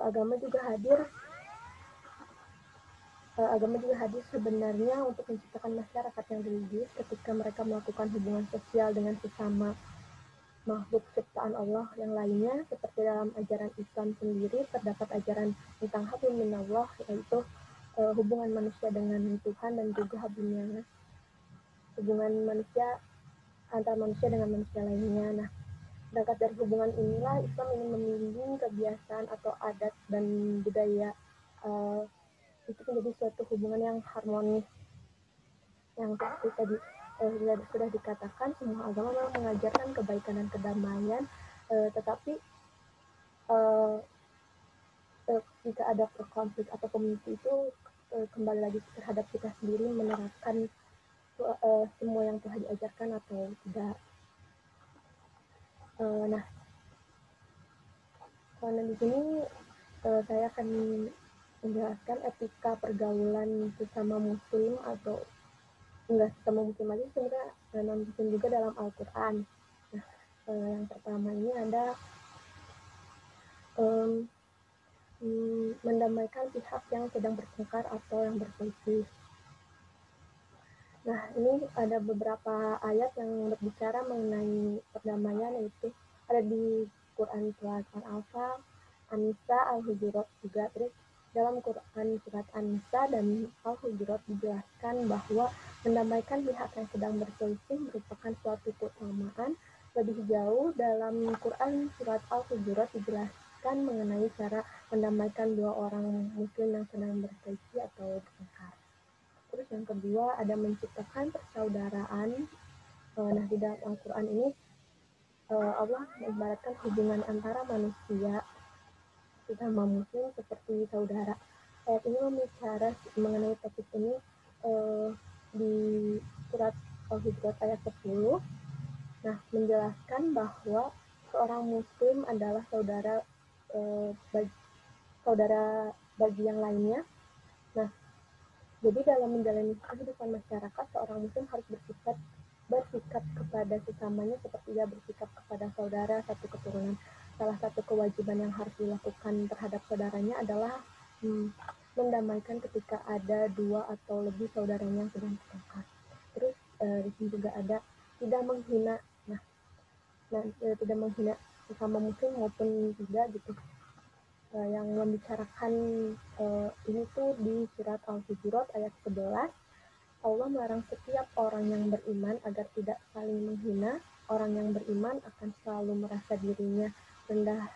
agama juga hadir sebenarnya untuk menciptakan masyarakat yang religius ketika mereka melakukan hubungan sosial dengan sesama makhluk ciptaan Allah yang lainnya. Seperti dalam ajaran Islam sendiri terdapat ajaran tentang hablum minallah, yaitu hubungan manusia dengan Tuhan, dan juga hablumnya hubungan manusia antar manusia dengan manusia lainnya. Nah, berangkat dari hubungan inilah Islam ingin membimbing kebiasaan atau adat dan budaya itu menjadi suatu hubungan yang harmonis, yang seperti tadi sudah dikatakan, semua agama memang mengajarkan kebaikan dan kedamaian, tetapi jika ada konflik atau pemicu itu kembali lagi terhadap kita sendiri menerapkan semua yang telah diajarkan atau tidak. Nah, karena di sini saya akan menjelaskan etika pergaulan sesama muslim, atau enggak sesama muslim aja, sebenarnya non muslim juga dalam Al-Quran. Nah, yang pertama ini ada mendamaikan pihak yang sedang bertengkar atau yang berselisih. Nah, ini ada beberapa ayat yang berbicara mengenai perdamaian, yaitu ada di Quran surat Al-Anfal, An-Nisa, Al-Hujurat juga. Terus dalam Quran surat An-Nisa dan Al-Hujurat dijelaskan bahwa mendamaikan pihak yang sedang berselisih merupakan suatu keutamaan. Lebih jauh dalam Quran surat Al-Hujurat dijelaskan mengenai cara mendamaikan dua orang muslim yang sedang berselisih atau bertengkar. Terus yang kedua ada menciptakan persaudaraan. Nah, di dalam Al-Quran ini Allah mengibaratkan hubungan antara manusia sesama muslim seperti saudara. Ayat ini membicara mengenai topik ini di surat Al-Hujurat ayat 10. Nah, menjelaskan bahwa seorang muslim adalah saudara bagi yang lainnya. Nah, jadi dalam menjalani kehidupan masyarakat, seorang muslim harus bersikap kepada sesamanya seperti ia bersikap kepada saudara satu keturunan. Salah satu kewajiban yang harus dilakukan terhadap saudaranya adalah mendamaikan ketika ada dua atau lebih saudaranya yang sedang bertengkar. Terus di sini juga ada tidak menghina, tidak menghina sesama muslim maupun tidak gitu. Yang membicarakan ini tuh di surat Al-Hujurat ayat 11. Allah melarang setiap orang yang beriman agar tidak saling menghina. Orang yang beriman akan selalu merasa dirinya rendah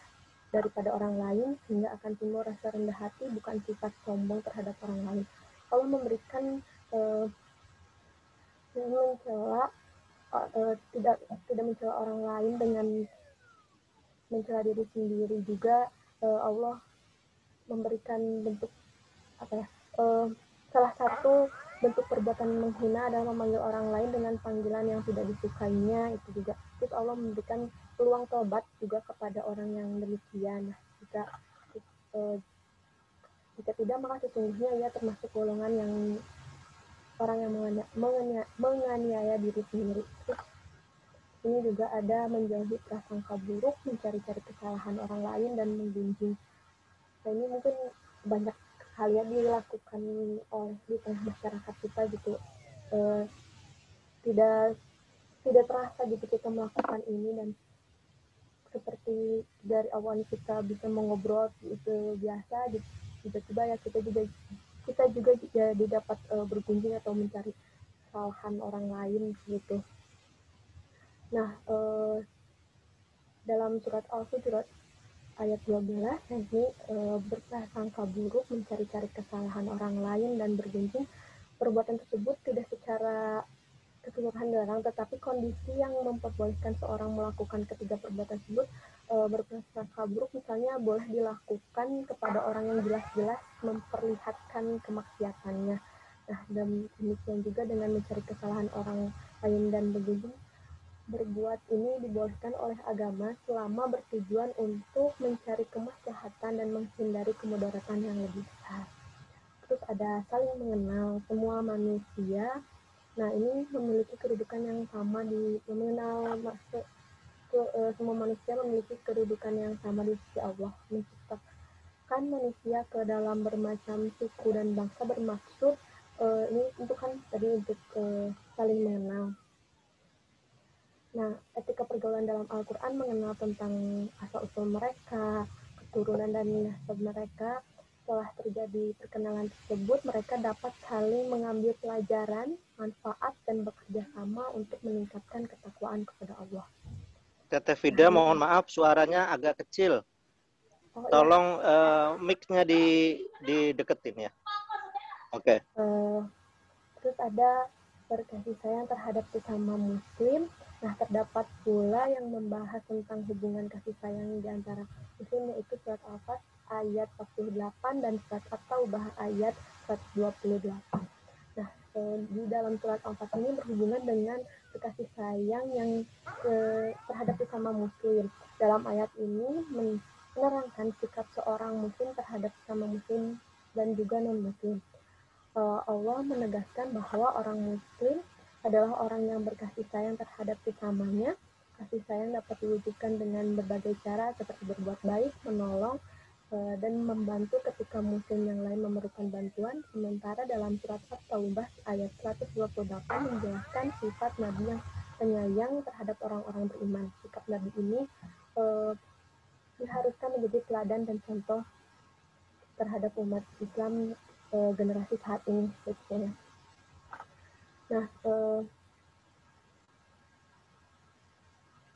daripada orang lain, sehingga akan timbul rasa rendah hati, bukan sifat sombong terhadap orang lain. Allah memberikan tidak mencela orang lain dengan mencela diri sendiri juga. Allah memberikan bentuk salah satu bentuk perbuatan menghina adalah memanggil orang lain dengan panggilan yang tidak disukainya, itu juga. Terus Allah memberikan peluang tobat juga kepada orang yang demikian. Jika tidak, maka sesungguhnya ia termasuk golongan yang orang yang menganiaya diri sendiri. Terus ini juga ada menjauhi prasangka buruk, mencari-cari kesalahan orang lain, dan menggunjing. Nah, ini mungkin banyak hal yang dilakukan oleh di tengah masyarakat kita gitu. Tidak terasa gitu kita melakukan ini, dan seperti dari awal kita bisa mengobrol itu biasa, tiba-tiba ya kita juga jadi dapat bergunjing atau mencari kesalahan orang lain gitu. Nah, dalam surat Al-Hujurat ayat 12 ini berprasangka buruk, mencari-cari kesalahan orang lain, dan bergunjing. Perbuatan tersebut tidak secara keseluruhan dilarang, tetapi kondisi yang memperbolehkan seorang melakukan ketiga perbuatan tersebut berprasangka buruk misalnya boleh dilakukan kepada orang yang jelas-jelas memperlihatkan kemaksiatannya. Nah, dan demikian juga dengan mencari kesalahan orang lain dan bergunjing. Berbuat ini dibolehkan oleh agama selama bertujuan untuk mencari kemaslahatan dan menghindari kemudaratan yang lebih besar. terus ada saling mengenal. Semua manusia, nah ini memiliki kedudukan yang sama di mengenal semua manusia memiliki kedudukan yang sama di sisi Allah. Menciptakan manusia ke dalam bermacam suku dan bangsa bermaksud ini untuk kan tadi untuk saling mengenal. Nah, etika pergaulan dalam Al-Quran mengenal tentang asal-usul mereka, keturunan dan nasab mereka. Setelah terjadi perkenalan tersebut, mereka dapat saling mengambil pelajaran, manfaat, dan bekerja sama untuk meningkatkan ketakwaan kepada Allah.
Teteh Vida, mohon maaf suaranya agak kecil. Tolong mic-nya dideketin ya. Oke.
Terus ada berkasih sayang terhadap sesama muslim. Nah, terdapat pula yang membahas tentang hubungan kasih sayang di antara muslim, yaitu surat Al-Fat ayat 48 dan surat At-Taubah ayat 128. Nah, di dalam surat Al-Fat ini berhubungan dengan kasih sayang yang terhadap sesama muslim. Dalam ayat ini menerangkan sikap seorang muslim terhadap sesama muslim dan juga non-muslim. Allah menegaskan bahwa orang muslim adalah orang yang berkasih sayang terhadap sesamanya. Kasih sayang dapat diwujudkan dengan berbagai cara seperti berbuat baik, menolong, dan membantu ketika muslim yang lain memerlukan bantuan. Sementara dalam surat At-Taubah ayat 128 menjelaskan sifat Nabi yang penyayang terhadap orang-orang beriman. Sikap Nabi ini diharuskan menjadi teladan dan contoh terhadap umat Islam generasi saat ini. Nah,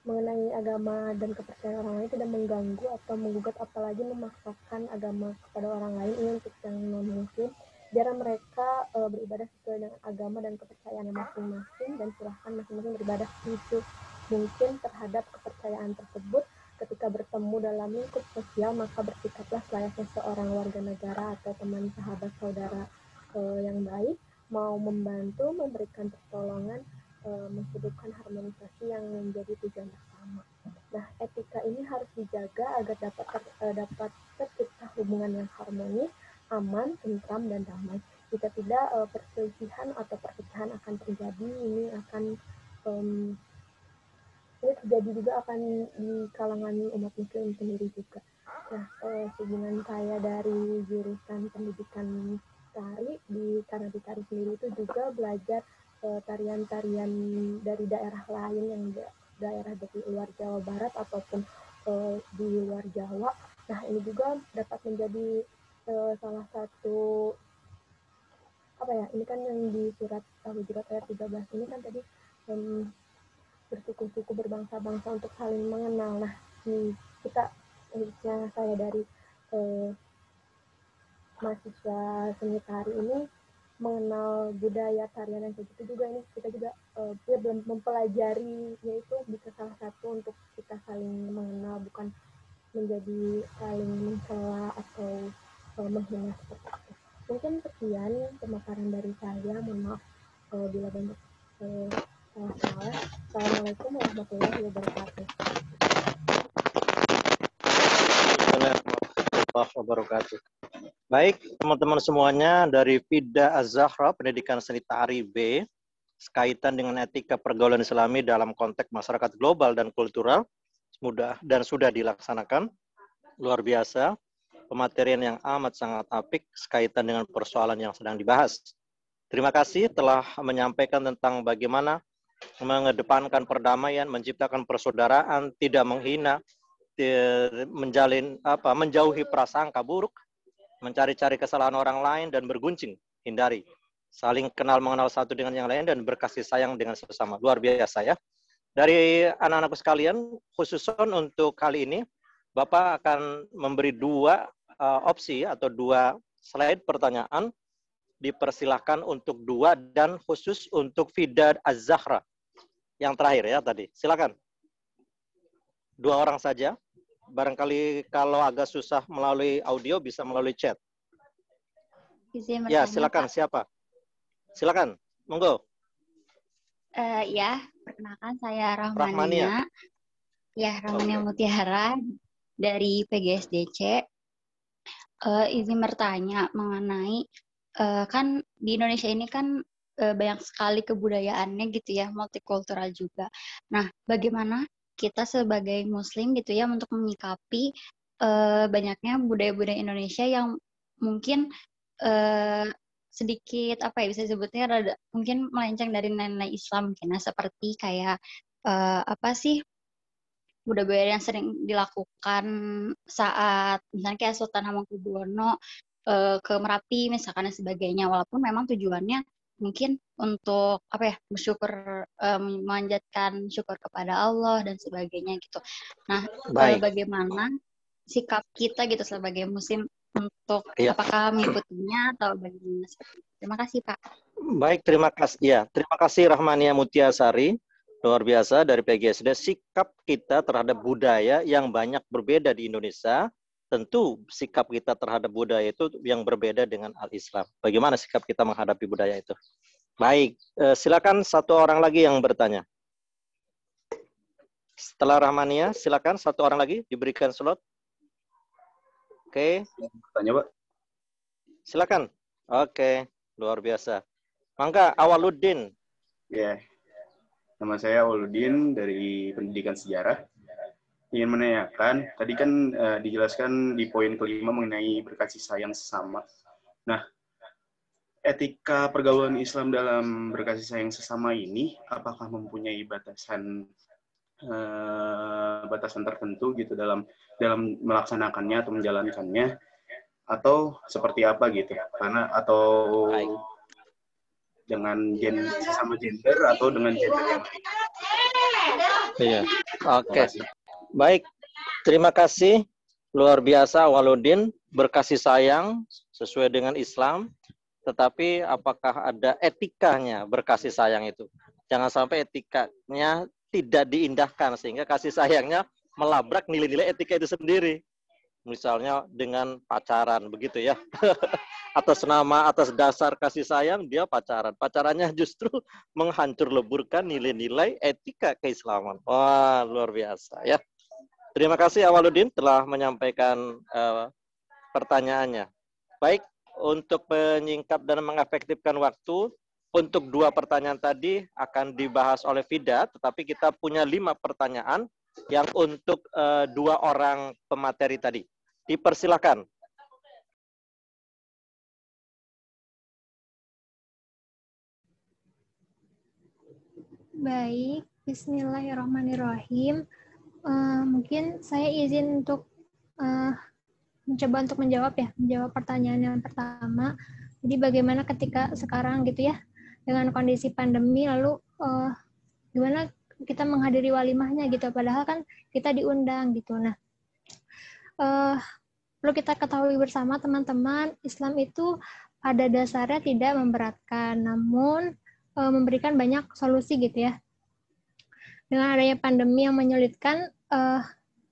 mengenai agama dan kepercayaan orang lain tidak mengganggu atau menggugat, apalagi memaksakan agama kepada orang lain. Ini untuk yang non-muslim. Biar mereka beribadah sesuai dengan agama dan kepercayaan masing-masing, dan silahkan masing-masing beribadah sesuai mungkin terhadap kepercayaan tersebut. Ketika bertemu dalam lingkup sosial, maka bersikaplah selayaknya seorang warga negara atau teman, sahabat, saudara yang baik, mau membantu, memberikan pertolongan, menghidupkan harmonisasi yang menjadi tujuan bersama. Nah, etika ini harus dijaga agar dapat tercipta hubungan yang harmonis, aman, tentram, dan damai. Jika tidak, perselisihan atau perpecahan akan terjadi. Ini terjadi juga akan di kalangan umat muslim sendiri juga. Nah, hubungan saya dari jurusan pendidikan tari, karena di tari sendiri itu juga belajar tarian-tarian dari daerah lain yang daerah dari luar Jawa Barat ataupun di luar Jawa. Nah, ini juga dapat menjadi salah satu ini kan yang di surat Al-Hujurat ayat 13 ini kan tadi bersuku-suku, berbangsa-bangsa untuk saling mengenal. Nah, kita khususnya saya dari mahasiswa seni tari ini mengenal budaya tarian yang kayak gitu juga. Ini kita juga belum mempelajari, yaitu bisa salah satu untuk kita saling mengenal, bukan menjadi saling mencela atau menghina seperti itu. Mungkin sekian pemaparan dari saya. Mohon maaf bila banyak salah. Assalamualaikum warahmatullahi wabarakatuh.
Wabarakatuh. Baik, teman-teman semuanya, dari Vida Az-Zahra, Pendidikan Seni Tari B, kaitan dengan etika pergaulan Islami dalam konteks masyarakat global dan kultural, sudah dilaksanakan. Luar biasa, pematerian yang amat sangat apik kaitan dengan persoalan yang sedang dibahas. Terima kasih telah menyampaikan tentang bagaimana mengedepankan perdamaian, menciptakan persaudaraan, tidak menghina, menjauhi prasangka buruk, mencari-cari kesalahan orang lain dan berguncing, hindari. Saling kenal mengenal satu dengan yang lain dan berkasih sayang dengan sesama. Luar biasa ya. Dari anak-anakku sekalian, khususon untuk kali ini, Bapak akan memberi dua opsi atau dua slide pertanyaan. Dipersilahkan untuk dua dan khusus untuk Vida Az-Zahra. Yang terakhir ya tadi. Silakan. Dua orang saja. Barangkali kalau agak susah melalui audio bisa melalui chat. Ya, silakan. Pak. Siapa? Silakan. Monggo.
Ya, perkenalkan saya Rahmania. Ya, Rahmania Mutiara dari PGSDC. Izin bertanya mengenai kan di Indonesia ini kan banyak sekali kebudayaannya gitu ya, multikultural juga. Nah, bagaimana kita sebagai Muslim gitu ya untuk menyikapi banyaknya budaya-budaya Indonesia yang mungkin sedikit apa ya bisa disebutnya mungkin melenceng dari nilai Islam mungkin. Nah, seperti kayak apa sih budaya yang sering dilakukan saat misalnya kayak Sultan Hamengkubuwono ke Merapi misalkan dan sebagainya, walaupun memang tujuannya mungkin untuk apa ya bersyukur, memanjatkan syukur kepada Allah dan sebagainya gitu. Nah, bagaimana sikap kita gitu sebagai Muslim untuk apakah mengikutinya atau bagaimana seperti itu? Terima kasih Pak.
Baik, terima kasih. Ya, terima kasih Rahmania Mutiasari. Luar biasa dari PGSD, sikap kita terhadap budaya yang banyak berbeda di Indonesia, tentu sikap kita terhadap budaya itu yang berbeda dengan al-Islam. Bagaimana sikap kita menghadapi budaya itu? Baik, silakan satu orang lagi yang bertanya. Setelah Rahmania, silakan satu orang lagi diberikan slot. Oke.
Bertanya, Pak.
Silakan. Oke, luar biasa. Mangga, Awaluddin.
Ya. Nama saya Awaluddin dari Pendidikan Sejarah. Ingin menanyakan, tadi kan dijelaskan di poin kelima mengenai berkasih sayang sesama. Nah, etika pergaulan Islam dalam berkasih sayang sesama ini, apakah mempunyai batasan tertentu gitu dalam melaksanakannya atau menjalankannya, atau seperti apa gitu? Karena atau dengan sesama gender atau dengan gender yang lain.
Iya. Oke. Baik. Terima kasih. Luar biasa Awaluddin, berkasih sayang sesuai dengan Islam, tetapi apakah ada etikanya berkasih sayang itu? Jangan sampai etikanya tidak diindahkan sehingga kasih sayangnya melabrak nilai-nilai etika itu sendiri. Misalnya dengan pacaran, begitu ya. Atas dasar kasih sayang, dia pacaran. Pacarannya justru menghancur leburkan nilai-nilai etika keislaman. Wah, luar biasa ya. Terima kasih Awaluddin telah menyampaikan pertanyaannya. Baik, untuk menyingkat dan mengefektifkan waktu, untuk 2 pertanyaan tadi akan dibahas oleh Fida, tetapi kita punya 5 pertanyaan yang untuk 2 orang pemateri tadi. Dipersilakan.
Baik, bismillahirrahmanirrahim. Mungkin saya izin untuk mencoba untuk menjawab pertanyaan yang pertama. Jadi bagaimana ketika sekarang gitu ya, dengan kondisi pandemi, lalu gimana kita menghadiri walimahnya gitu, padahal kan kita diundang gitu. Nah, perlu kita ketahui bersama teman-teman, Islam itu pada dasarnya tidak memberatkan, namun memberikan banyak solusi gitu ya. Dengan adanya pandemi yang menyulitkan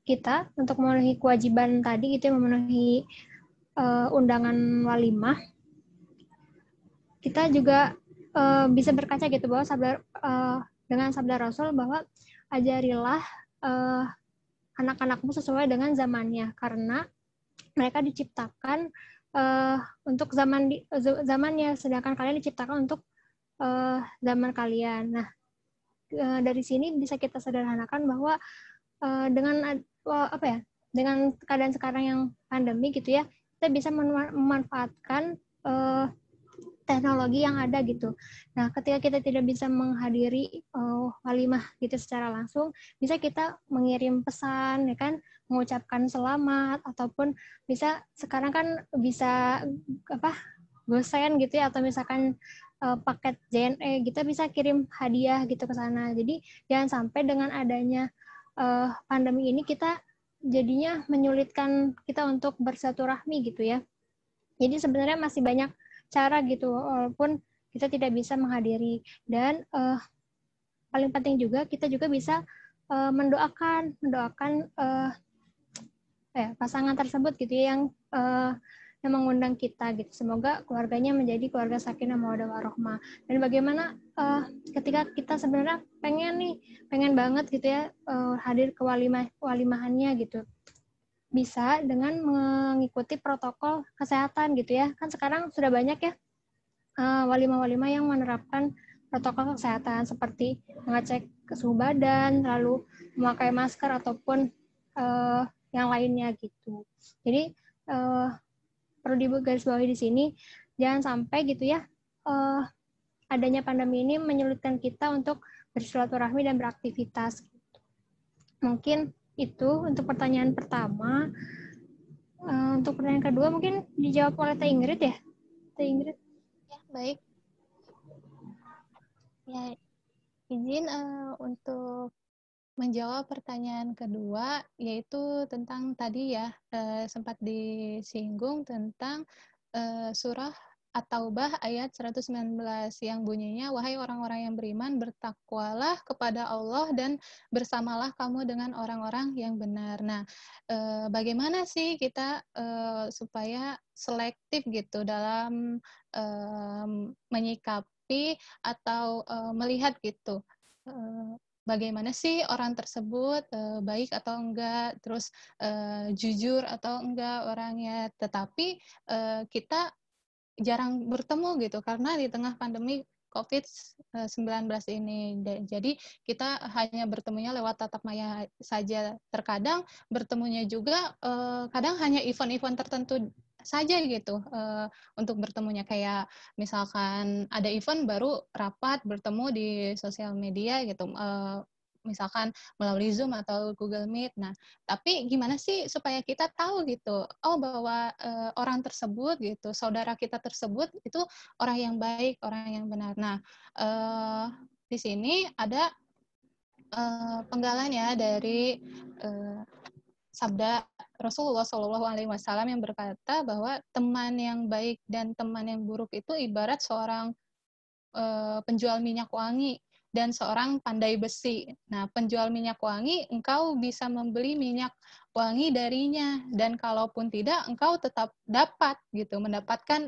kita untuk memenuhi kewajiban tadi gitu ya, memenuhi undangan walimah, kita juga bisa berkaca gitu bahwa dengan sabda Rasul bahwa ajarilah anak-anakmu sesuai dengan zamannya, karena mereka diciptakan untuk zamannya, sedangkan kalian diciptakan untuk zaman kalian. Nah, dari sini bisa kita sederhanakan bahwa dengan keadaan sekarang yang pandemi gitu ya, kita bisa memanfaatkan teknologi yang ada gitu. Nah, ketika kita tidak bisa menghadiri walimah gitu secara langsung, bisa kita mengirim pesan, ya kan, mengucapkan selamat, ataupun bisa sekarang kan bisa gosen gitu ya, atau misalkan paket JNE, kita bisa kirim hadiah gitu ke sana. Jadi jangan sampai dengan adanya pandemi ini kita jadinya menyulitkan kita untuk bersilaturahmi gitu ya. Jadi sebenarnya masih banyak cara gitu, walaupun kita tidak bisa menghadiri. Dan paling penting juga, kita juga bisa mendoakan pasangan tersebut gitu ya, yang mengundang kita gitu. Semoga keluarganya menjadi keluarga sakinah mawaddah warahmah. Dan bagaimana ketika kita sebenarnya pengen banget gitu ya hadir ke walimahannya gitu. Bisa dengan mengikuti protokol kesehatan gitu ya. Kan sekarang sudah banyak ya walimah-walimah yang menerapkan protokol kesehatan seperti mengecek suhu badan, lalu memakai masker ataupun yang lainnya gitu. Jadi perlu digarisbawahi di sini, jangan sampai gitu ya adanya pandemi ini menyulitkan kita untuk bersilaturahmi dan beraktivitas. Mungkin itu untuk pertanyaan pertama. Untuk pertanyaan kedua mungkin dijawab oleh Teh Ingrid ya. Teh Ingrid.
Ya, baik. Ya, izin untuk menjawab pertanyaan kedua, yaitu tentang tadi ya, sempat disinggung tentang surah At-Taubah ayat 119 yang bunyinya, wahai orang-orang yang beriman, bertakwalah kepada Allah dan bersamalah kamu dengan orang-orang yang benar. Nah, bagaimana sih kita supaya selektif gitu dalam menyikapi atau melihat gitu, bagaimana sih orang tersebut baik atau enggak, terus jujur atau enggak orangnya, tetapi kita jarang bertemu gitu karena di tengah pandemi COVID-19 ini. Jadi kita hanya bertemunya lewat tatap maya saja. Terkadang bertemunya juga kadang hanya event-event tertentu saja gitu untuk bertemunya, kayak misalkan ada event baru rapat bertemu di sosial media gitu, misalkan melalui Zoom atau Google Meet. Nah, tapi gimana sih supaya kita tahu gitu, oh bahwa orang tersebut gitu, saudara kita tersebut itu orang yang baik, orang yang benar. Nah, di sini ada penggalan ya dari sabda Rasulullah SAW yang berkata bahwa teman yang baik dan teman yang buruk itu ibarat seorang penjual minyak wangi dan seorang pandai besi. Nah, penjual minyak wangi, engkau bisa membeli minyak wangi darinya, dan kalaupun tidak, engkau tetap dapat gitu, mendapatkan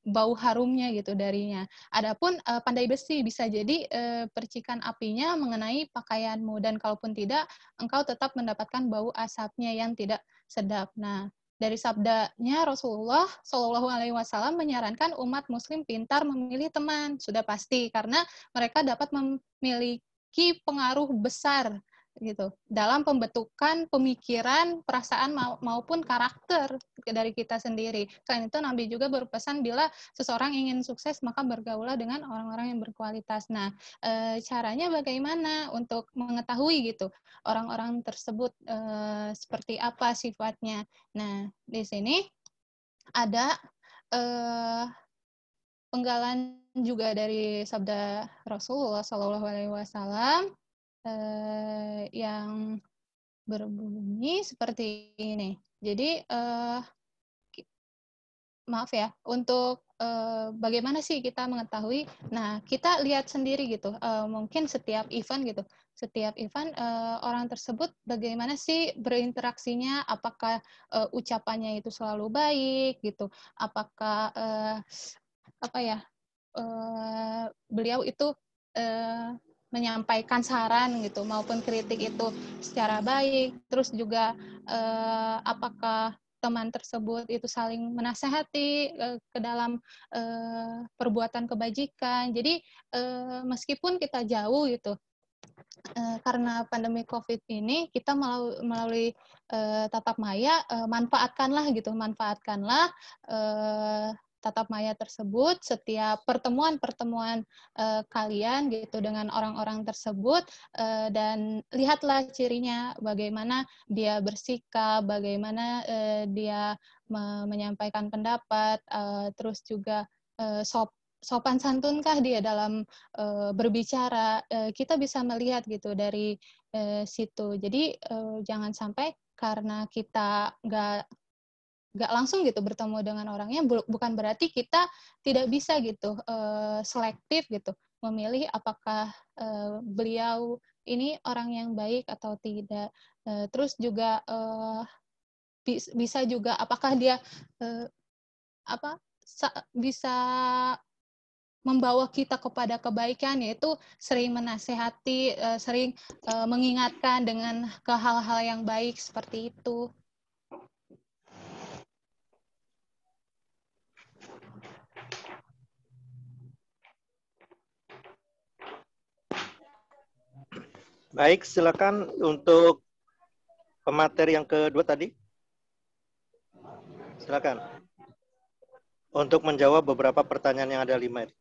bau harumnya gitu darinya. Adapun pandai besi bisa jadi percikan apinya mengenai pakaianmu, dan kalaupun tidak, engkau tetap mendapatkan bau asapnya yang tidak sedap. Nah, dari sabdanya Rasulullah Shallallahu Alaihi Wasallam menyarankan umat Muslim pintar memilih teman, sudah pasti karena mereka dapat memiliki pengaruh besar gitu dalam pembentukan pemikiran, perasaan maupun karakter dari kita sendiri. Selain itu Nabi juga berpesan bila seseorang ingin sukses maka bergaulah dengan orang-orang yang berkualitas. Nah, caranya bagaimana untuk mengetahui gitu orang-orang tersebut seperti apa sifatnya. Nah, di sini ada penggalan juga dari sabda Rasulullah Shallallahu Alaihi Wasallam yang berbunyi seperti ini. Jadi maaf ya, untuk bagaimana sih kita mengetahui? Nah, kita lihat sendiri gitu. Mungkin setiap event gitu, setiap event orang tersebut bagaimana sih berinteraksinya? Apakah ucapannya itu selalu baik gitu? Apakah apa ya? Beliau itu menyampaikan saran gitu maupun kritik itu secara baik, terus juga apakah teman tersebut itu saling menasehati ke dalam perbuatan kebajikan. Jadi meskipun kita jauh gitu, karena pandemi COVID ini kita melalui tatap maya, manfaatkanlah tatap maya tersebut, setiap pertemuan kalian gitu dengan orang-orang tersebut, dan lihatlah cirinya, bagaimana dia bersikap, bagaimana dia menyampaikan pendapat, terus juga sopan santunkah dia dalam berbicara. Kita bisa melihat gitu dari situ. Jadi jangan sampai karena kita nggak langsung gitu bertemu dengan orangnya, bukan berarti kita tidak bisa gitu selektif gitu memilih apakah beliau ini orang yang baik atau tidak. Terus juga bisa juga apakah dia bisa membawa kita kepada kebaikan, yaitu sering menasehati, sering mengingatkan dengan ke hal-hal yang baik seperti itu.
Baik, silakan untuk pemateri yang kedua tadi. Silakan. Untuk menjawab beberapa pertanyaan yang ada 5 itu.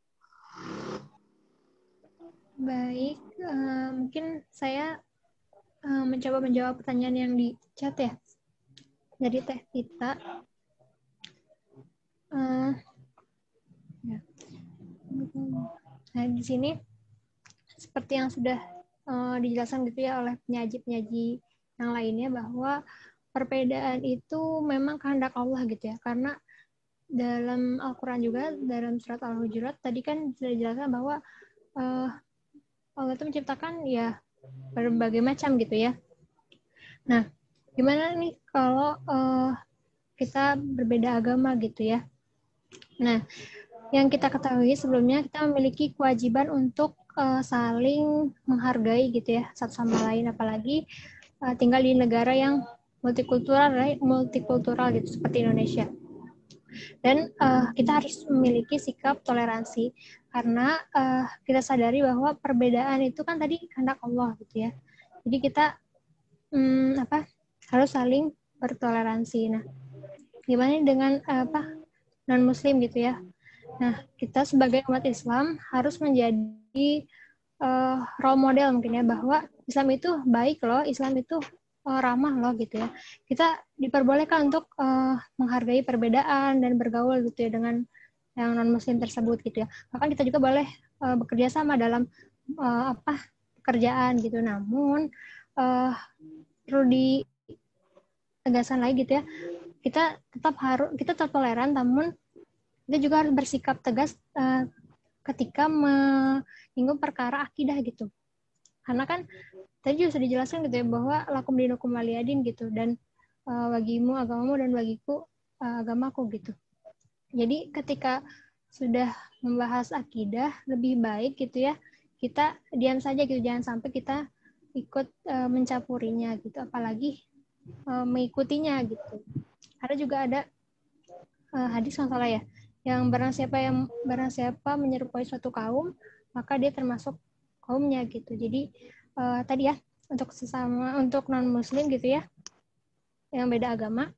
Baik, mungkin saya mencoba menjawab pertanyaan yang di chat ya. Dari Teh Tita. Ya. Nah, di sini seperti yang sudah dijelaskan gitu ya oleh penyaji-penyaji yang lainnya, bahwa perbedaan itu memang kehendak Allah gitu ya. Karena dalam Al-Quran juga, dalam surat Al-Hujurat tadi kan sudah dijelaskan bahwa Allah itu menciptakan ya berbagai macam gitu ya. Nah, gimana nih kalau kita berbeda agama gitu ya. Nah, yang kita ketahui sebelumnya, kita memiliki kewajiban untuk saling menghargai gitu ya satu sama lain, apalagi tinggal di negara yang multikultural gitu seperti Indonesia. Dan kita harus memiliki sikap toleransi karena kita sadari bahwa perbedaan itu kan tadi kehendak Allah gitu ya. Jadi kita harus saling bertoleransi. Nah, gimana dengan non Muslim gitu ya? Nah, kita sebagai umat Islam harus menjadi role model mungkin ya, bahwa Islam itu baik loh, Islam itu ramah loh gitu ya. Kita diperbolehkan untuk menghargai perbedaan dan bergaul gitu ya dengan yang non-Muslim tersebut gitu ya. Bahkan kita juga boleh bekerja sama dalam pekerjaan gitu. Namun perlu ditegaskan lagi gitu ya, kita tetap toleran, namun kita juga harus bersikap tegas ketika menyinggung perkara akidah gitu. Karena kan tadi juga sudah dijelaskan gitu ya, bahwa lakum dinukum waliyadin gitu, dan bagimu agamamu dan bagiku agamaku gitu. Jadi ketika sudah membahas akidah, lebih baik gitu ya, kita diam saja gitu, jangan sampai kita ikut mencampurinya gitu, apalagi mengikutinya gitu. Karena juga ada hadis kalau salah ya, yang barang siapa menyerupai suatu kaum, maka dia termasuk kaumnya gitu. Jadi tadi ya, untuk non Muslim gitu ya, yang beda agama,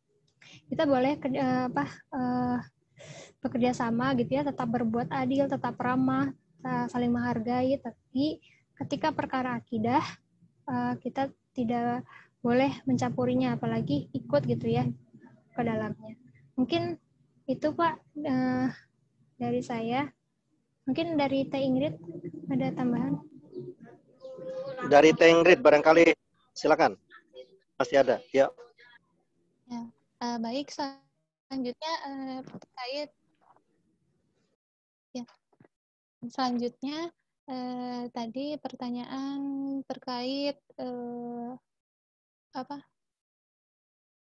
kita boleh bekerja sama gitu ya, tetap berbuat adil, tetap ramah, saling menghargai. Tapi ketika perkara akidah, kita tidak boleh mencampurinya, apalagi ikut gitu ya ke dalamnya. Mungkin itu Pak dari saya. Mungkin dari Teh Ingrid ada tambahan?
Dari Teh Ingrid barangkali, silakan. Masih ada, ya.
Ya, baik, selanjutnya terkait ya. Selanjutnya tadi pertanyaan terkait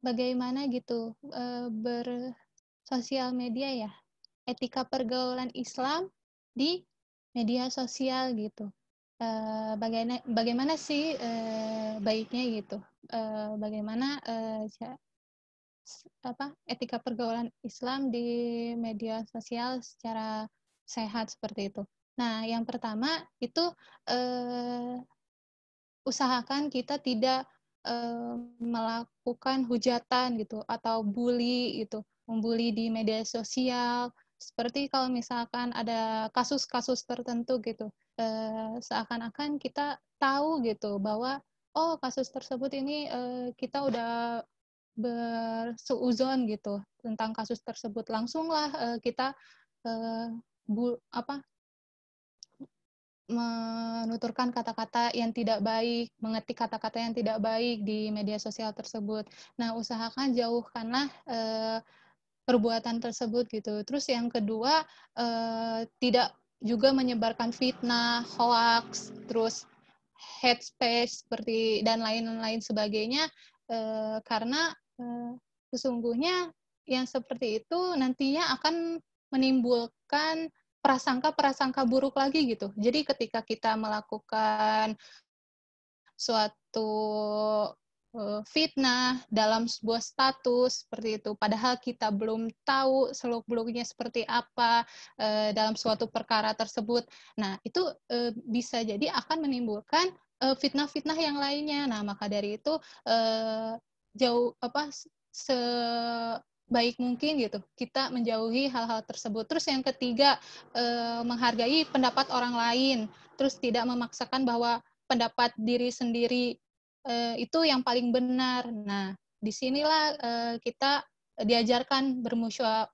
bagaimana gitu bersosial media ya, etika pergaulan Islam di media sosial gitu. Bagaimana sih baiknya gitu, bagaimana etika pergaulan Islam di media sosial secara sehat seperti itu. Nah, yang pertama itu usahakan kita tidak melakukan hujatan gitu atau bully gitu, membuli di media sosial. Seperti kalau misalkan ada kasus-kasus tertentu gitu, seakan-akan kita tahu gitu bahwa oh kasus tersebut ini kita udah berseuzon gitu tentang kasus tersebut, langsunglah kita menuturkan kata-kata yang tidak baik, mengetik kata-kata yang tidak baik di media sosial tersebut. Nah, usahakan jauhkanlah perbuatan tersebut gitu. Terus yang kedua, tidak juga menyebarkan fitnah, hoax, terus hate speech seperti dan lain-lain sebagainya, karena sesungguhnya yang seperti itu nantinya akan menimbulkan prasangka buruk lagi gitu. Jadi ketika kita melakukan suatu fitnah dalam sebuah status seperti itu, padahal kita belum tahu seluk-beluknya seperti apa dalam suatu perkara tersebut. Nah, itu bisa jadi akan menimbulkan fitnah-fitnah yang lainnya. Nah, maka dari itu sebaik mungkin gitu kita menjauhi hal-hal tersebut. Terus yang ketiga, menghargai pendapat orang lain, terus tidak memaksakan bahwa pendapat diri sendiri itu yang paling benar. Nah, disinilah kita diajarkan bermusyawarah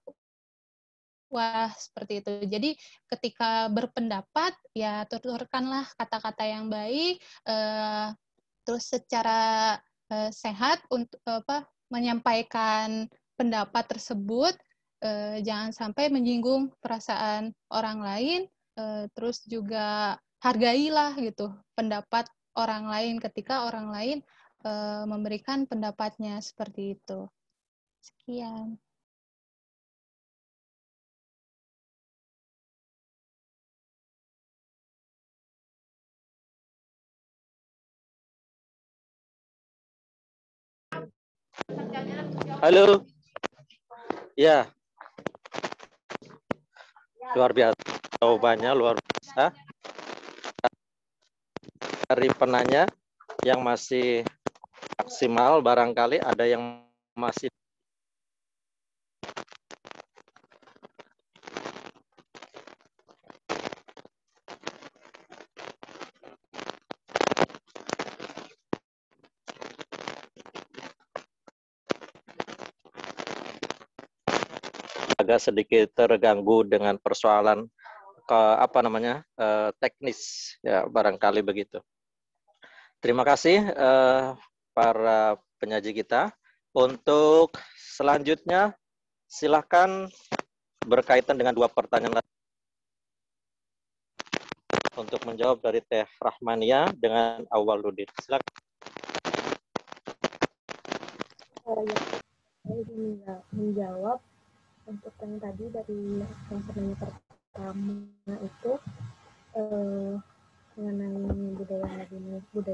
seperti itu. Jadi ketika berpendapat ya tuturkanlah kata-kata yang baik, terus secara sehat untuk menyampaikan pendapat tersebut, jangan sampai menyinggung perasaan orang lain, terus juga hargailah gitu pendapat orang lain ketika orang lain memberikan pendapatnya seperti itu. Sekian.
Halo. Ya. Luar biasa. Jawabannya luar biasa. Dari penanya yang masih maksimal, barangkali ada yang masih agak sedikit terganggu dengan persoalan teknis ya, barangkali begitu. Terima kasih para penyaji kita. Untuk selanjutnya silakan berkaitan dengan 2 pertanyaan untuk menjawab dari Teh Rahmania dengan Awwaluddin. Silakan.
Saya menjawab untuk yang tadi dari yang pertanyaan pertama itu mengenai budaya Indonesia di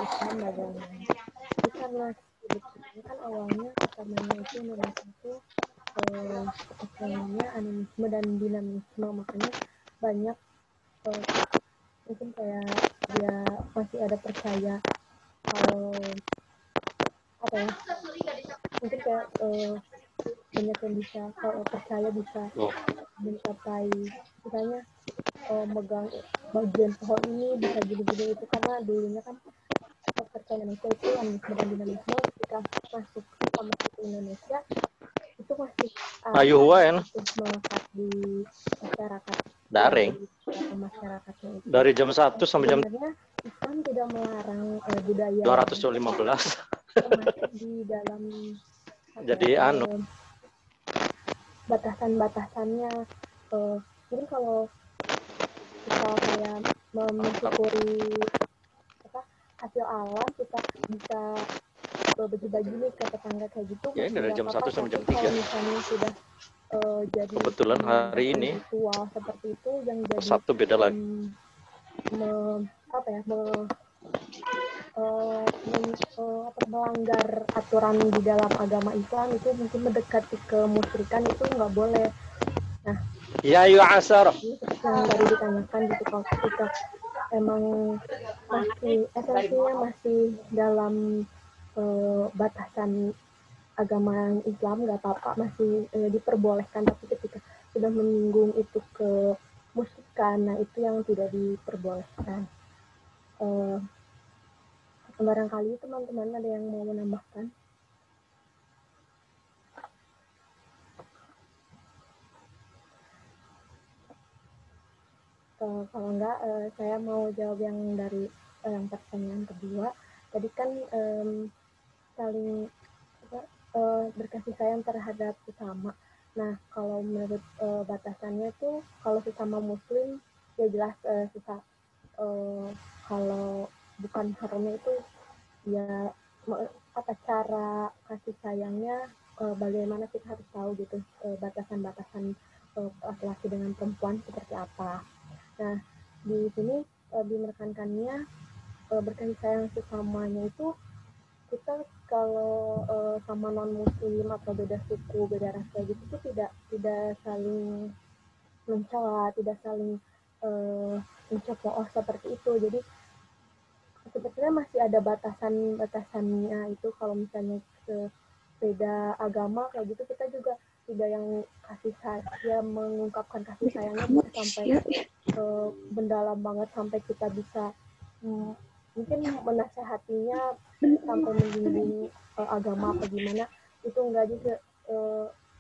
Islam bagaimana? Jadi karena sebetulnya kan awalnya pertamanya itu Indonesia itu namanya animisme dan dinamisme, makanya banyak mungkin kayak dia masih ada percaya kalau mungkin kayak banyak yang bisa kalau percaya bisa mencapai misalnya megang bagian pohon ini bisa gini-gini itu, karena dulunya kan percaya Indonesia itu animisme dan dinamisme ketika masuk ke Indonesia itu masih melekat di masyarakat
daring
masyarakatnya itu.
Dari jam 1 sampai jam
Islam tidak melarang budaya
215
termasuk di dalam
jadi
batasan-batasannya. Mungkin kalau kita kayak mensyukuri hasil alam, kita bisa bagi-bagi nih ke tetangga kayak gitu.
Ya, dari jam 1 sampai jam 3.
Kalau misalnya sudah jadi
kebetulan hari ini
ritual seperti itu yang jadi
Sabtu beda lagi.
Melanggar aturan di dalam agama Islam itu mungkin mendekati kemusyrikan, itu nggak boleh. Nah,
ya asar
yang tadi ditanyakan gitu, kalau ketika emang masih esensinya masih dalam batasan agama Islam nggak apa-apa, masih diperbolehkan, tapi ketika sudah menyinggung itu ke musyrikan, nah itu yang tidak diperbolehkan. Barangkali teman-teman ada yang mau menambahkan? Kalau enggak, saya mau jawab yang dari yang pertanyaan kedua. Tadi kan saling berkasih sayang terhadap sesama. Nah, kalau menurut batasannya tuh, kalau sesama Muslim ya jelas kalau bukan haramnya itu ya cara kasih sayangnya, bagaimana kita harus tahu gitu batasan-batasan laki-laki dengan perempuan seperti apa. Nah, di sini menekankannya berkasih sayang sesamanya itu, kita kalau sama non muslim atau beda suku, beda ras gitu tuh tidak saling mencela, tidak saling mencemooh seperti itu. Jadi sebetulnya masih ada batasannya itu. Kalau misalnya beda agama kayak gitu, kita juga tidak yang kasih sayang, mengungkapkan kasih sayangnya bisa sampai mendalam banget, sampai kita bisa mungkin menasehatinya sampai membimbing agama apa gimana. Itu enggak juga,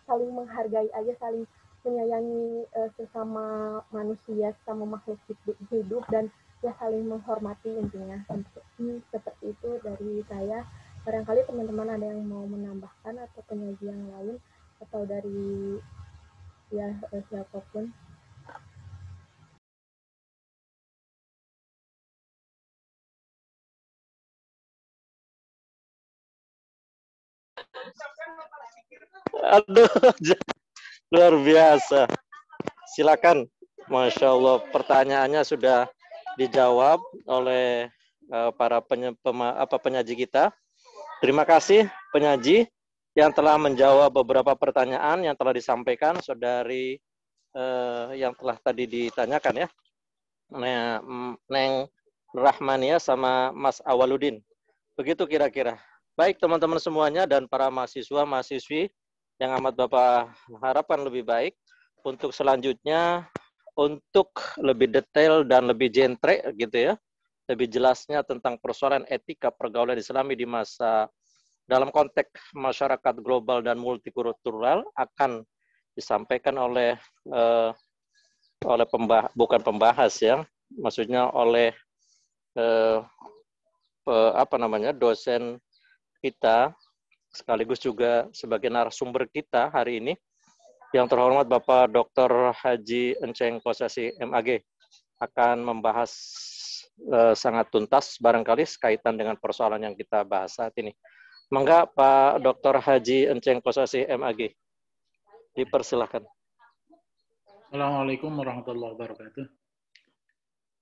saling menghargai aja, saling menyayangi sesama manusia, sesama makhluk hidup, dan ya saling menghormati intinya. Seperti itu dari saya. Barangkali teman-teman ada yang mau menambahkan atau penyaji yang lain, atau dari ya siapapun.
Aduh, luar biasa. Silakan, Masya Allah, pertanyaannya sudah dijawab oleh para penyaji kita. Terima kasih penyaji yang telah menjawab beberapa pertanyaan yang telah disampaikan saudari yang telah tadi ditanyakan ya, Neng Rahmania sama Mas Awaludin. Begitu kira-kira. Baik teman-teman semuanya dan para mahasiswa-mahasiswi yang amat Bapak harapkan lebih baik, untuk selanjutnya untuk lebih detail dan lebih jentre gitu ya, lebih jelasnya tentang persoalan etika pergaulan Islami di masa dalam konteks masyarakat global dan multikultural akan disampaikan oleh bukan pembahas ya, maksudnya oleh dosen kita sekaligus juga sebagai narasumber kita hari ini, yang terhormat Bapak Dr. Haji Enceng Kosasi MAG, akan membahas sangat tuntas barangkali kaitan dengan persoalan yang kita bahas saat ini. Mangga Pak Dr. Haji Enceng Kosasi MAG, dipersilakan.
Assalamualaikum warahmatullahi wabarakatuh.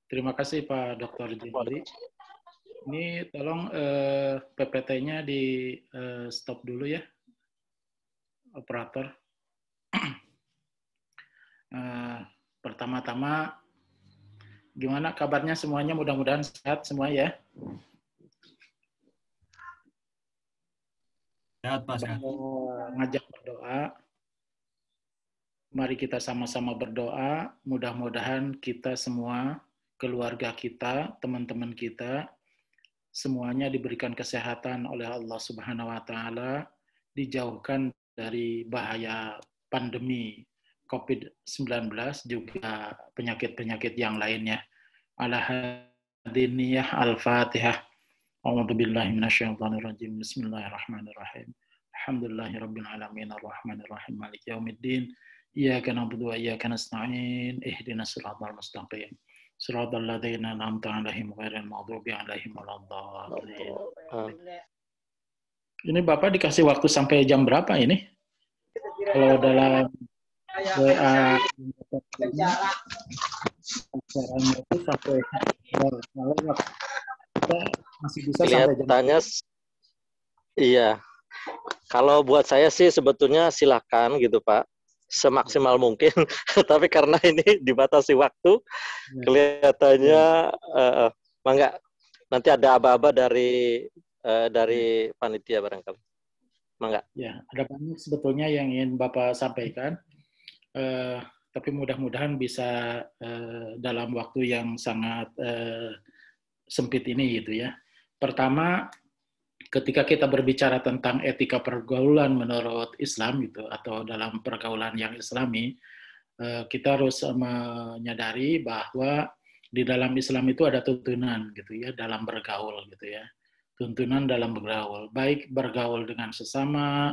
Terima kasih Pak Dr. Jimli. Ini tolong PPT-nya di stop dulu ya, operator. Pertama-tama, gimana kabarnya semuanya? Mudah-mudahan sehat semua ya.
Sehat Pak, sehat.
Ngajak berdoa. Mari kita sama-sama berdoa. Mudah-mudahan kita semua, keluarga kita, teman-teman kita, semuanya diberikan kesehatan oleh Allah Subhanahu wa Ta'ala, dijauhkan dari bahaya pandemi COVID-19, juga penyakit-penyakit yang lainnya. Al-Hadiniyah Al-Fatihah. A'udzubillahi minasyaitonirrajim. Bismillahirrahmanirrahim. Alhamdulillahirabbil alamin arrahmanir rahim maliki yaumiddin. Iyyaka na'budu wa iyyaka nasta'in. Ihdinas siratal mustaqim. Shiratal ladzina an'amta 'alaihim ghairil maghdubi 'alaihim waladdallin. Ini Bapak dikasih waktu sampai jam berapa ini? Kalau dalam WA acaranya itu sampai malam, kita masih bisa sampai jam.
Kelihatannya iya. Kalau buat saya sih sebetulnya silakan gitu Pak, semaksimal mungkin. Tapi karena ini dibatasi waktu, kelihatannya mangga nanti ada aba-aba dari panitia barangkali. Mangga.
Ya, ada banyak sebetulnya yang ingin Bapak sampaikan, tapi mudah-mudahan bisa dalam waktu yang sangat sempit ini gitu ya. Pertama, ketika kita berbicara tentang etika pergaulan menurut Islam gitu, atau dalam pergaulan yang Islami, kita harus menyadari bahwa di dalam Islam itu ada tuntunan gitu ya dalam bergaul gitu ya. Tuntunan dalam bergaul, baik bergaul dengan sesama,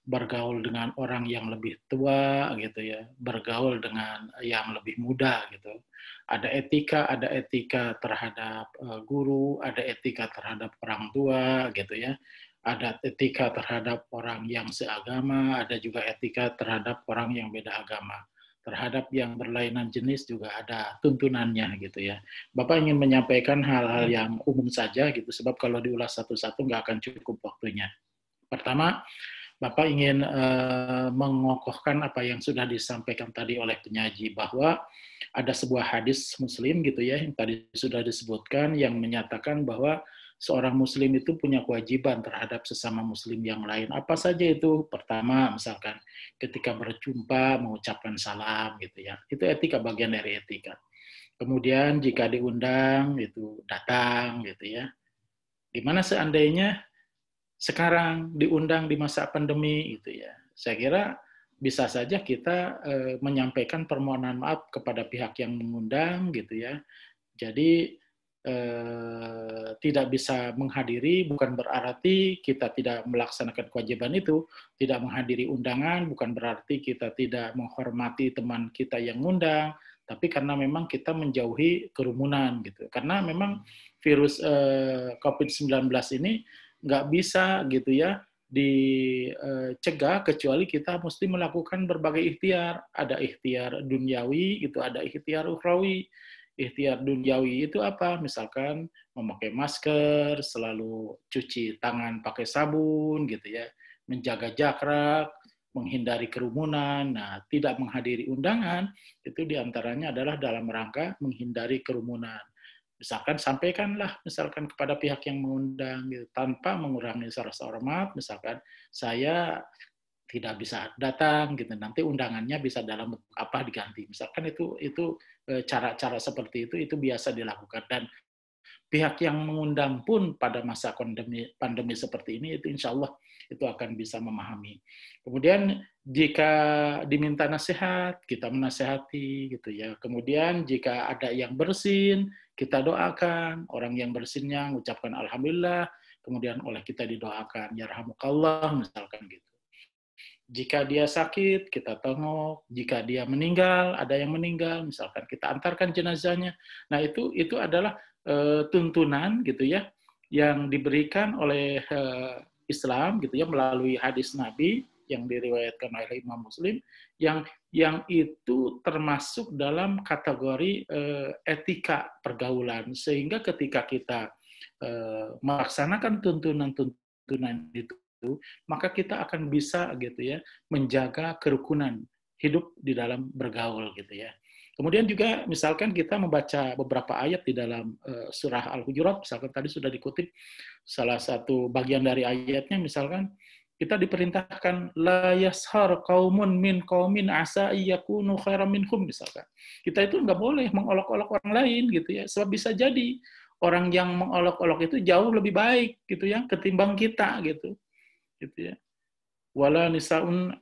bergaul dengan orang yang lebih tua gitu ya, bergaul dengan yang lebih muda gitu. Ada etika terhadap guru, ada etika terhadap orang tua gitu ya. Ada etika terhadap orang yang seagama, ada juga etika terhadap orang yang beda agama. Terhadap yang berlainan jenis juga ada tuntunannya gitu ya. Bapak ingin menyampaikan hal-hal yang umum saja gitu, sebab kalau diulas satu-satu nggak akan cukup waktunya. Pertama, Bapak ingin mengokohkan apa yang sudah disampaikan tadi oleh penyaji, bahwa ada sebuah hadis Muslim gitu ya, yang tadi sudah disebutkan, yang menyatakan bahwa seorang Muslim itu punya kewajiban terhadap sesama Muslim yang lain. Apa saja itu? Pertama, misalkan ketika berjumpa mengucapkan salam gitu ya, itu etika, bagian dari etika. Kemudian jika diundang itu datang gitu ya. Gimana seandainya sekarang diundang di masa pandemi gitu ya. Saya kira bisa saja kita menyampaikan permohonan maaf kepada pihak yang mengundang gitu ya. Jadi tidak bisa menghadiri bukan berarti kita tidak melaksanakan kewajiban itu. Tidak menghadiri undangan bukan berarti kita tidak menghormati teman kita yang mengundang, tapi karena memang kita menjauhi kerumunan gitu. Karena memang virus COVID-19 ini nggak bisa gitu ya dicegah kecuali kita mesti melakukan berbagai ikhtiar. Ada ikhtiar duniawi, gitu, ada ikhtiar ukhrawi. Ikhtiar duniawi itu apa? Misalkan memakai masker, selalu cuci tangan pakai sabun, gitu ya, menjaga jarak, menghindari kerumunan. Nah, tidak menghadiri undangan itu diantaranya adalah dalam rangka menghindari kerumunan. Misalkan sampaikanlah misalkan kepada pihak yang mengundang gitu, tanpa mengurangi rasa hormat. Misalkan saya tidak bisa datang gitu, nanti undangannya bisa dalam bentuk apa diganti. Misalkan itu cara-cara seperti itu biasa dilakukan, dan pihak yang mengundang pun pada masa pandemi seperti ini itu insya Allah itu akan bisa memahami. Kemudian jika diminta nasihat, kita menasihati gitu ya. Kemudian jika ada yang bersin, kita doakan. Orang yang bersinnya mengucapkan alhamdulillah, kemudian oleh kita didoakan yarhamukallah misalkan gitu. Jika dia sakit, kita tengok. Jika dia meninggal, ada yang meninggal, misalkan kita antarkan jenazahnya. Nah, itu adalah tuntunan gitu ya yang diberikan oleh Islam gitu ya melalui hadis Nabi yang diriwayatkan oleh Imam Muslim yang itu termasuk dalam kategori etika pergaulan, sehingga ketika kita melaksanakan tuntunan-tuntunan itu, maka kita akan bisa gitu ya menjaga kerukunan hidup di dalam bergaul gitu ya. Kemudian juga misalkan kita membaca beberapa ayat di dalam surah Al-Hujurat, misalkan tadi sudah dikutip salah satu bagian dari ayatnya, misalkan kita diperintahkan la yashar qaumun min qaumin asa yakunu khairan minhum, misalkan. Kita itu nggak boleh mengolok-olok orang lain gitu ya, sebab bisa jadi orang yang mengolok-olok itu jauh lebih baik gitu ya ketimbang kita gitu ya. Wala nisaun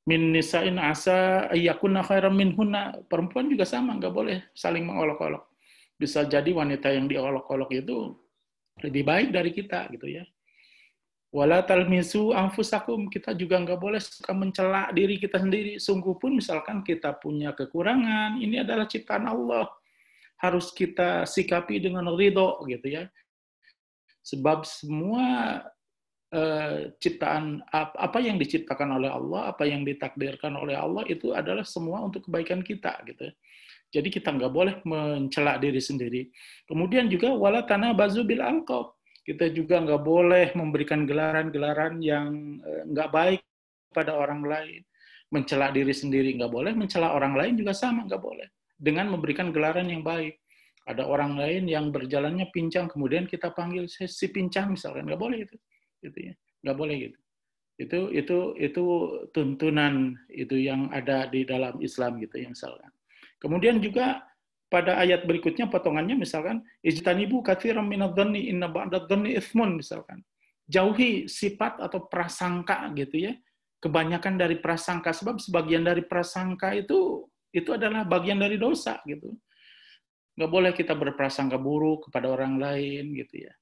min nisa'in asa ayyakuna khairan minhunna. Perempuan juga sama, nggak boleh saling mengolok-olok. Bisa jadi wanita yang diolok-olok itu lebih baik dari kita gitu ya. Wala talmisu anfusakum, kita juga nggak boleh suka mencela diri kita sendiri. Sungguh pun misalkan kita punya kekurangan, ini adalah ciptaan Allah. Harus kita sikapi dengan ridho gitu ya. Sebab semua ciptaan apa yang diciptakan oleh Allah, apa yang ditakdirkan oleh Allah itu adalah semua untuk kebaikan kita gitu. Jadi kita nggak boleh mencela diri sendiri. Kemudian juga wala tanabazu bil alqab. Kita juga nggak boleh memberikan gelaran-gelaran yang nggak baik pada orang lain. Mencela diri sendiri nggak boleh, mencela orang lain juga sama nggak boleh. Dengan memberikan gelaran yang baik. Ada orang lain yang berjalannya pincang, kemudian kita panggil si pincang misalkan, nggak boleh itu. Gitu ya, nggak boleh gitu. Itu tuntunan itu yang ada di dalam Islam gitu yang misalkan. Kemudian juga pada ayat berikutnya potongannya misalkan ijtanibu katsiran minadh-dhanni inna ba'dadh-dhanni itsmun, misalkan. Jauhi sifat atau prasangka gitu ya. Kebanyakan dari prasangka, sebab sebagian dari prasangka itu adalah bagian dari dosa gitu. Nggak boleh kita berprasangka buruk kepada orang lain gitu ya.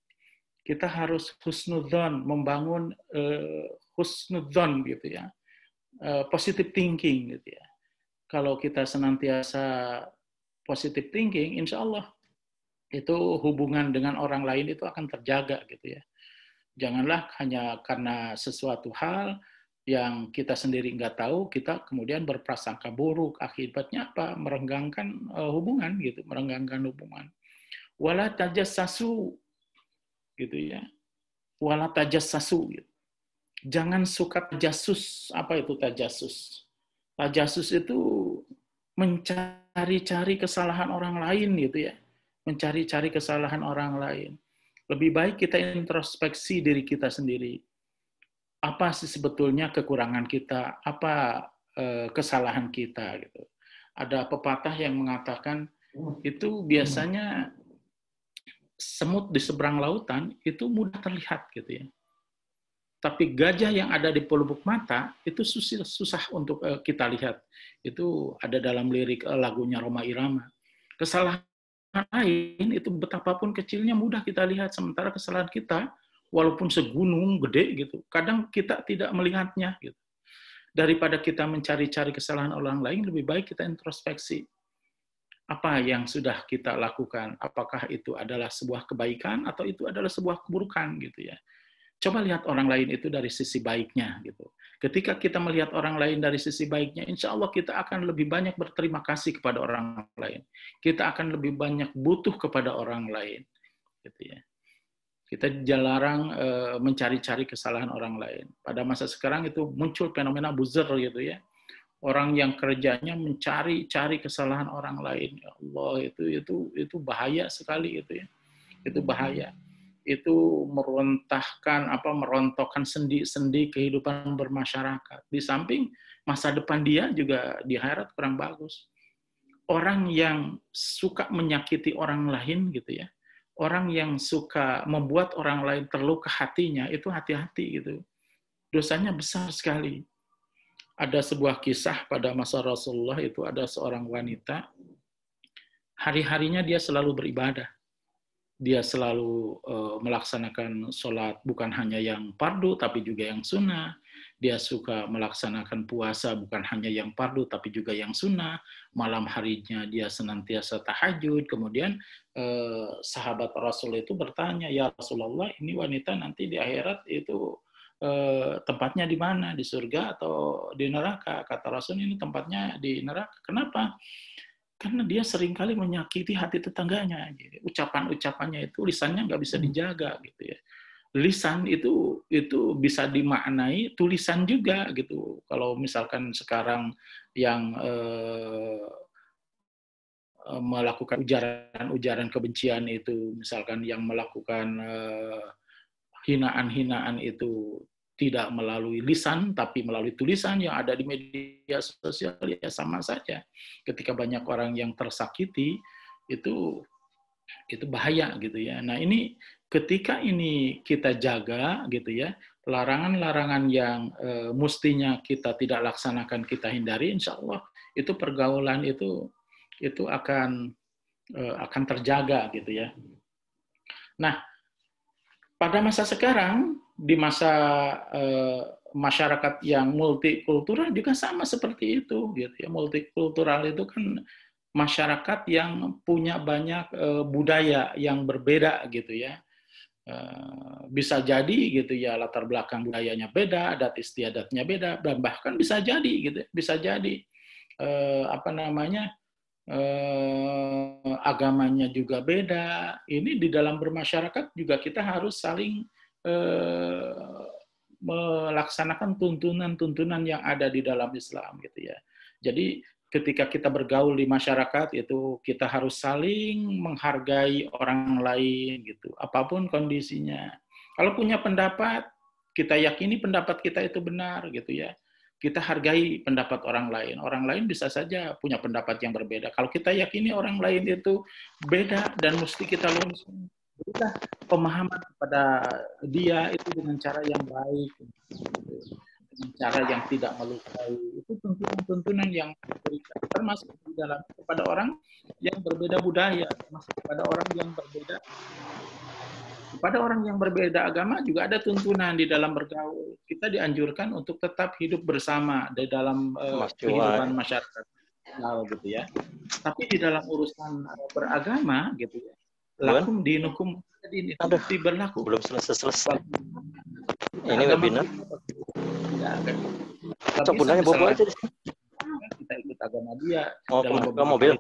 Kita harus husnudzon, membangun husnudzon gitu ya, positive thinking gitu ya. Kalau kita senantiasa positive thinking, insya Allah itu hubungan dengan orang lain itu akan terjaga gitu ya. Janganlah hanya karena sesuatu hal yang kita sendiri nggak tahu, kita kemudian berprasangka buruk. Akibatnya apa? Merenggangkan hubungan gitu, merenggangkan hubungan. Wala tajassasu gitu ya. Wala tajassasu gitu. Jangan suka tajasus. Apa itu tajasus? Tajasus itu mencari-cari kesalahan orang lain gitu ya. Mencari-cari kesalahan orang lain. Lebih baik kita introspeksi diri kita sendiri. Apa sih sebetulnya kekurangan kita? Apa kesalahan kita gitu. Ada pepatah yang mengatakan itu biasanya semut di seberang lautan itu mudah terlihat gitu ya. Tapi gajah yang ada di pelupuk mata itu susah untuk kita lihat. Itu ada dalam lirik lagunya Rhoma Irama. Kesalahan lain itu betapapun kecilnya mudah kita lihat, sementara kesalahan kita walaupun segunung gede gitu, kadang kita tidak melihatnya gitu. Daripada kita mencari-cari kesalahan orang lain, lebih baik kita introspeksi. Apa yang sudah kita lakukan? Apakah itu adalah sebuah kebaikan atau itu adalah sebuah keburukan gitu ya. Coba lihat orang lain itu dari sisi baiknya gitu. Ketika kita melihat orang lain dari sisi baiknya, insya Allah kita akan lebih banyak berterima kasih kepada orang lain. Kita akan lebih banyak butuh kepada orang lain gitu ya. Kita jarang mencari-cari kesalahan orang lain. Pada masa sekarang itu muncul fenomena buzzer gitu ya. Orang yang kerjanya mencari-cari kesalahan orang lain. Ya Allah, itu bahaya sekali itu ya. Itu bahaya. Itu merontokkan sendi-sendi kehidupan bermasyarakat. Di samping masa depan dia juga di akhirat kurang bagus. Orang yang suka menyakiti orang lain gitu ya. Orang yang suka membuat orang lain terluka hatinya, itu hati-hati gitu. Dosanya besar sekali. Ada sebuah kisah pada masa Rasulullah, itu ada seorang wanita, hari-harinya dia selalu beribadah. Dia selalu melaksanakan sholat bukan hanya yang fardu, tapi juga yang sunnah. Dia suka melaksanakan puasa bukan hanya yang fardu, tapi juga yang sunnah. Malam harinya dia senantiasa tahajud. Kemudian sahabat Rasul itu bertanya, ya Rasulullah, ini wanita nanti di akhirat itu tempatnya di mana? Di surga atau di neraka? Kata Rasul, ini tempatnya di neraka. Kenapa? Karena dia seringkali menyakiti hati tetangganya. Ucapan-ucapannya itu lisannya nggak bisa dijaga gitu ya. Lisan itu bisa dimaknai tulisan juga gitu. Kalau misalkan sekarang yang melakukan ujaran kebencian itu, misalkan yang melakukan hinaan-hinaan itu tidak melalui lisan, tapi melalui tulisan yang ada di media sosial, ya sama saja. Ketika banyak orang yang tersakiti, itu bahaya gitu ya. Nah ini ketika ini kita jaga gitu ya, larangan-larangan yang mestinya kita tidak laksanakan kita hindari, insya Allah itu pergaulan itu akan terjaga gitu ya. Nah pada masa sekarang, di masa masyarakat yang multikultural juga sama seperti itu gitu ya. Multikultural itu kan masyarakat yang punya banyak budaya yang berbeda gitu ya. Bisa jadi gitu ya, latar belakang budayanya beda, adat istiadatnya beda, dan bahkan bisa jadi gitu, bisa jadi agamanya juga beda. Ini di dalam bermasyarakat juga kita harus saling melaksanakan tuntunan-tuntunan yang ada di dalam Islam gitu ya. Jadi ketika kita bergaul di masyarakat itu kita harus saling menghargai orang lain gitu, apapun kondisinya. Kalau punya pendapat, kita yakini pendapat kita itu benar gitu ya. Kita hargai pendapat orang lain. Orang lain bisa saja punya pendapat yang berbeda. Kalau kita yakini orang lain itu beda dan mesti kita luruskan, berikan pemahaman kepada dia itu dengan cara yang baik, dengan cara yang tidak melukai. Itu tuntunan-tuntunan yang diberikan, termasuk di dalam kepada orang yang berbeda budaya, termasuk kepada orang yang berbeda. Kepada orang yang berbeda agama juga ada tuntunan di dalam bergaul. Kita dianjurkan untuk tetap hidup bersama di dalam kehidupan masyarakat, gitu ya. Tapi di dalam urusan beragama, gitu ya, lakum dinukum itu berlaku.
Belum selesai. Ini webinar. Cok bundanya bobo aja.
Kita ikut agama dia.
Ke mobil.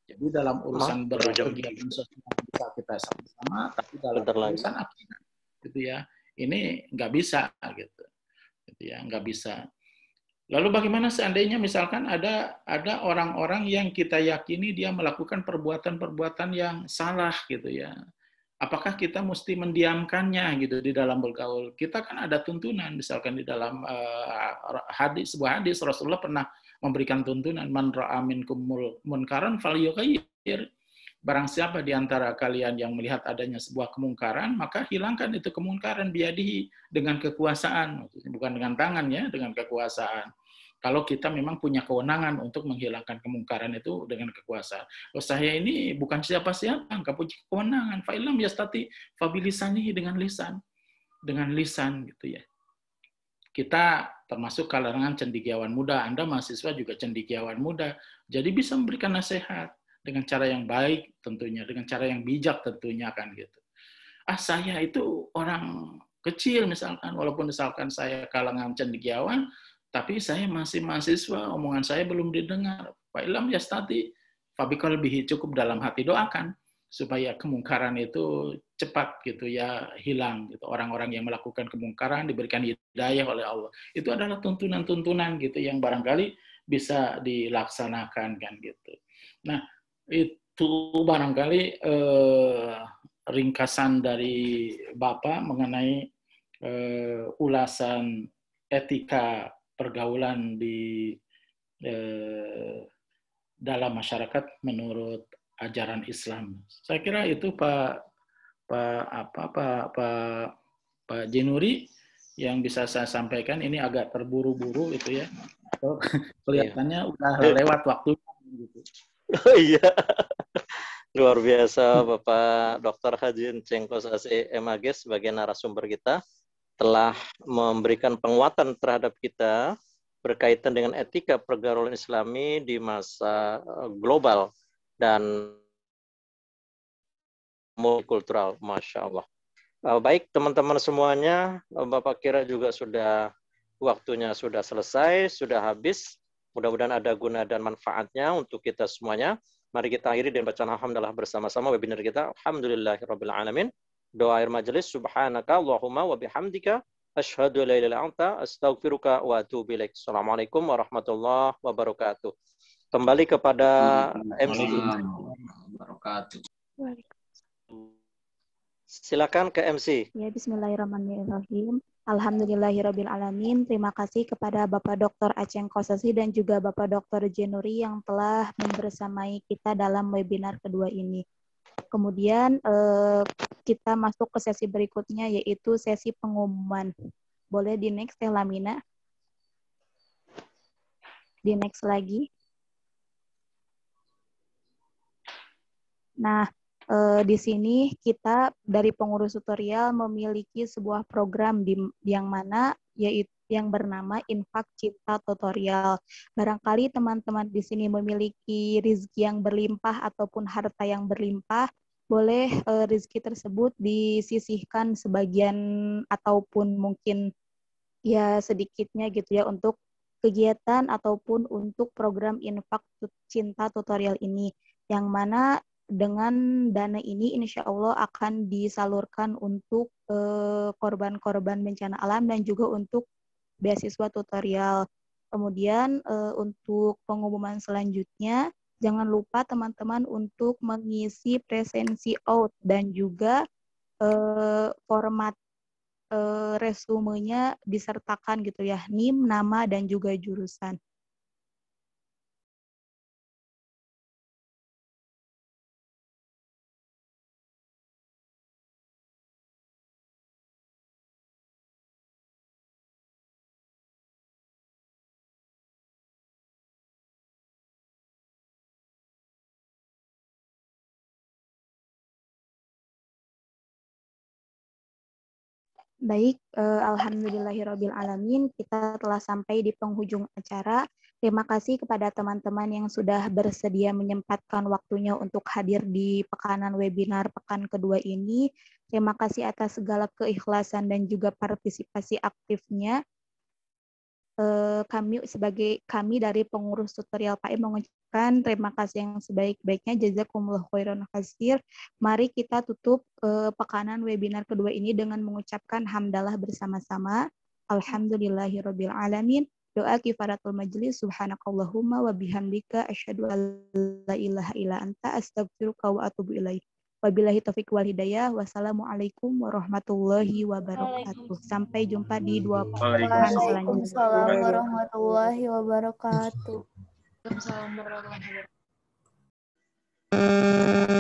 Jadi dalam urusan berkegiatan sosial bisa kita sama-sama, tapi dalam urusan akidah, gitu ya, ini nggak bisa, gitu ya, nggak bisa. Lalu bagaimana seandainya misalkan ada orang-orang yang kita yakini dia melakukan perbuatan-perbuatan yang salah gitu ya. Apakah kita mesti mendiamkannya gitu di dalam bergaul? Kita kan ada tuntunan, misalkan di dalam sebuah hadis Rasulullah pernah memberikan tuntunan, man ra'a minkum munkaran falyughayyir. Barang siapa di antara kalian yang melihat adanya sebuah kemungkaran, maka hilangkan itu kemungkaran biadihi, dengan kekuasaan, bukan dengan tangan ya, dengan kekuasaan. Kalau kita memang punya kewenangan untuk menghilangkan kemungkaran itu dengan kekuasaan. Oh, saya ini bukan siapa-siapa, nggak punya kewenangan. Fa'ilam yastati fabilisanihi, dengan lisan gitu ya. Kita termasuk kalangan cendekiawan muda, Anda mahasiswa juga cendekiawan muda, jadi bisa memberikan nasihat dengan cara yang baik tentunya, dengan cara yang bijak tentunya kan gitu. Saya itu orang kecil misalkan, walaupun misalkan saya kalangan cendekiawan, tapi saya masih mahasiswa, omongan saya belum didengar. Fa'ilam yastati fabiqalbihi, cukup dalam hati, doakan supaya kemungkaran itu cepat gitu ya hilang gitu. Orang-orang yang melakukan kemungkaran diberikan hidayah oleh Allah. Itu adalah tuntunan-tuntunan gitu yang barangkali bisa dilaksanakan kan gitu. Nah, itu barangkali ringkasan dari Bapak mengenai ulasan etika pergaulan di dalam masyarakat menurut ajaran Islam. Saya kira itu Pak Jenuri yang bisa saya sampaikan. Ini agak terburu-buru itu ya. Kelihatannya udah lewat waktunya gitu.
Oh iya. Luar biasa Bapak Dr. Haji Aceng Kosasi MAG sebagai narasumber kita telah memberikan penguatan terhadap kita berkaitan dengan etika pergaulan Islami di masa global dan multikultural. Masya Allah. Baik teman-teman semuanya, Bapak kira juga waktunya sudah selesai, sudah habis. Mudah-mudahan ada guna dan manfaatnya untuk kita semuanya. Mari kita akhiri dengan bacaan alhamdulillah bersama-sama webinar kita. Alhamdulillahirabbil alamin. Doa akhir majelis, subhanaka Allahumma wa bihamdika asyhadu an la ilaha illa anta astaghfiruka wa atubu ilaik. Assalamualaikum warahmatullahi wabarakatuh. Kembali kepada MC. Silakan ke MC.
Ya, bismillahirrahmanirrahim. Alhamdulillahirabbil alamin. Terima kasih kepada Bapak Dr. Aceng Kosasi dan juga Bapak Dr. Jenuri yang telah membersamai kita dalam webinar kedua ini. Kemudian kita masuk ke sesi berikutnya, yaitu sesi pengumuman. Boleh di next, Teh Lamina? Di next lagi. Nah, di sini kita dari pengurus tutorial memiliki sebuah program yang mana yaitu yang bernama Infak Cinta Tutorial. Barangkali teman-teman di sini memiliki rezeki yang berlimpah ataupun harta yang berlimpah, boleh rezeki tersebut disisihkan sebagian ataupun mungkin ya sedikitnya gitu ya untuk kegiatan ataupun untuk program Infak Cinta Tutorial ini, yang mana dengan dana ini insya Allah akan disalurkan untuk korban-korban bencana alam dan juga untuk beasiswa tutorial. Kemudian untuk pengumuman selanjutnya, jangan lupa teman-teman untuk mengisi presensi out dan juga format resumenya disertakan gitu ya, NIM, nama, dan juga jurusan. Baik, alhamdulillahirabbil alamin, kita telah sampai di penghujung acara. Terima kasih kepada teman-teman yang sudah bersedia menyempatkan waktunya untuk hadir di pekanan webinar pekan kedua ini. Terima kasih atas segala keikhlasan dan juga partisipasi aktifnya. Kami dari pengurus tutorial PAI mengucapkan terima kasih yang sebaik-baiknya. Jazakumullah khairan katsir. Mari kita tutup pekanan webinar kedua ini dengan mengucapkan hamdalah bersama-sama. Alhamdulillahirabbil alamin.
Doa kifaratul majlis, subhanakallahumma wa bihamdika asyhadu an la ilaha illa anta astaghfiruka wa atubu ilaik. Wabillahi taufiq wal hidayah. Wassalamualaikum warahmatullahi wabarakatuh. Sampai jumpa di 2 pekan selanjutnya.
Waalaikumsalam warahmatullahi wabarakatuh.
Waalaikumsalam warahmatullahi wabarakatuh.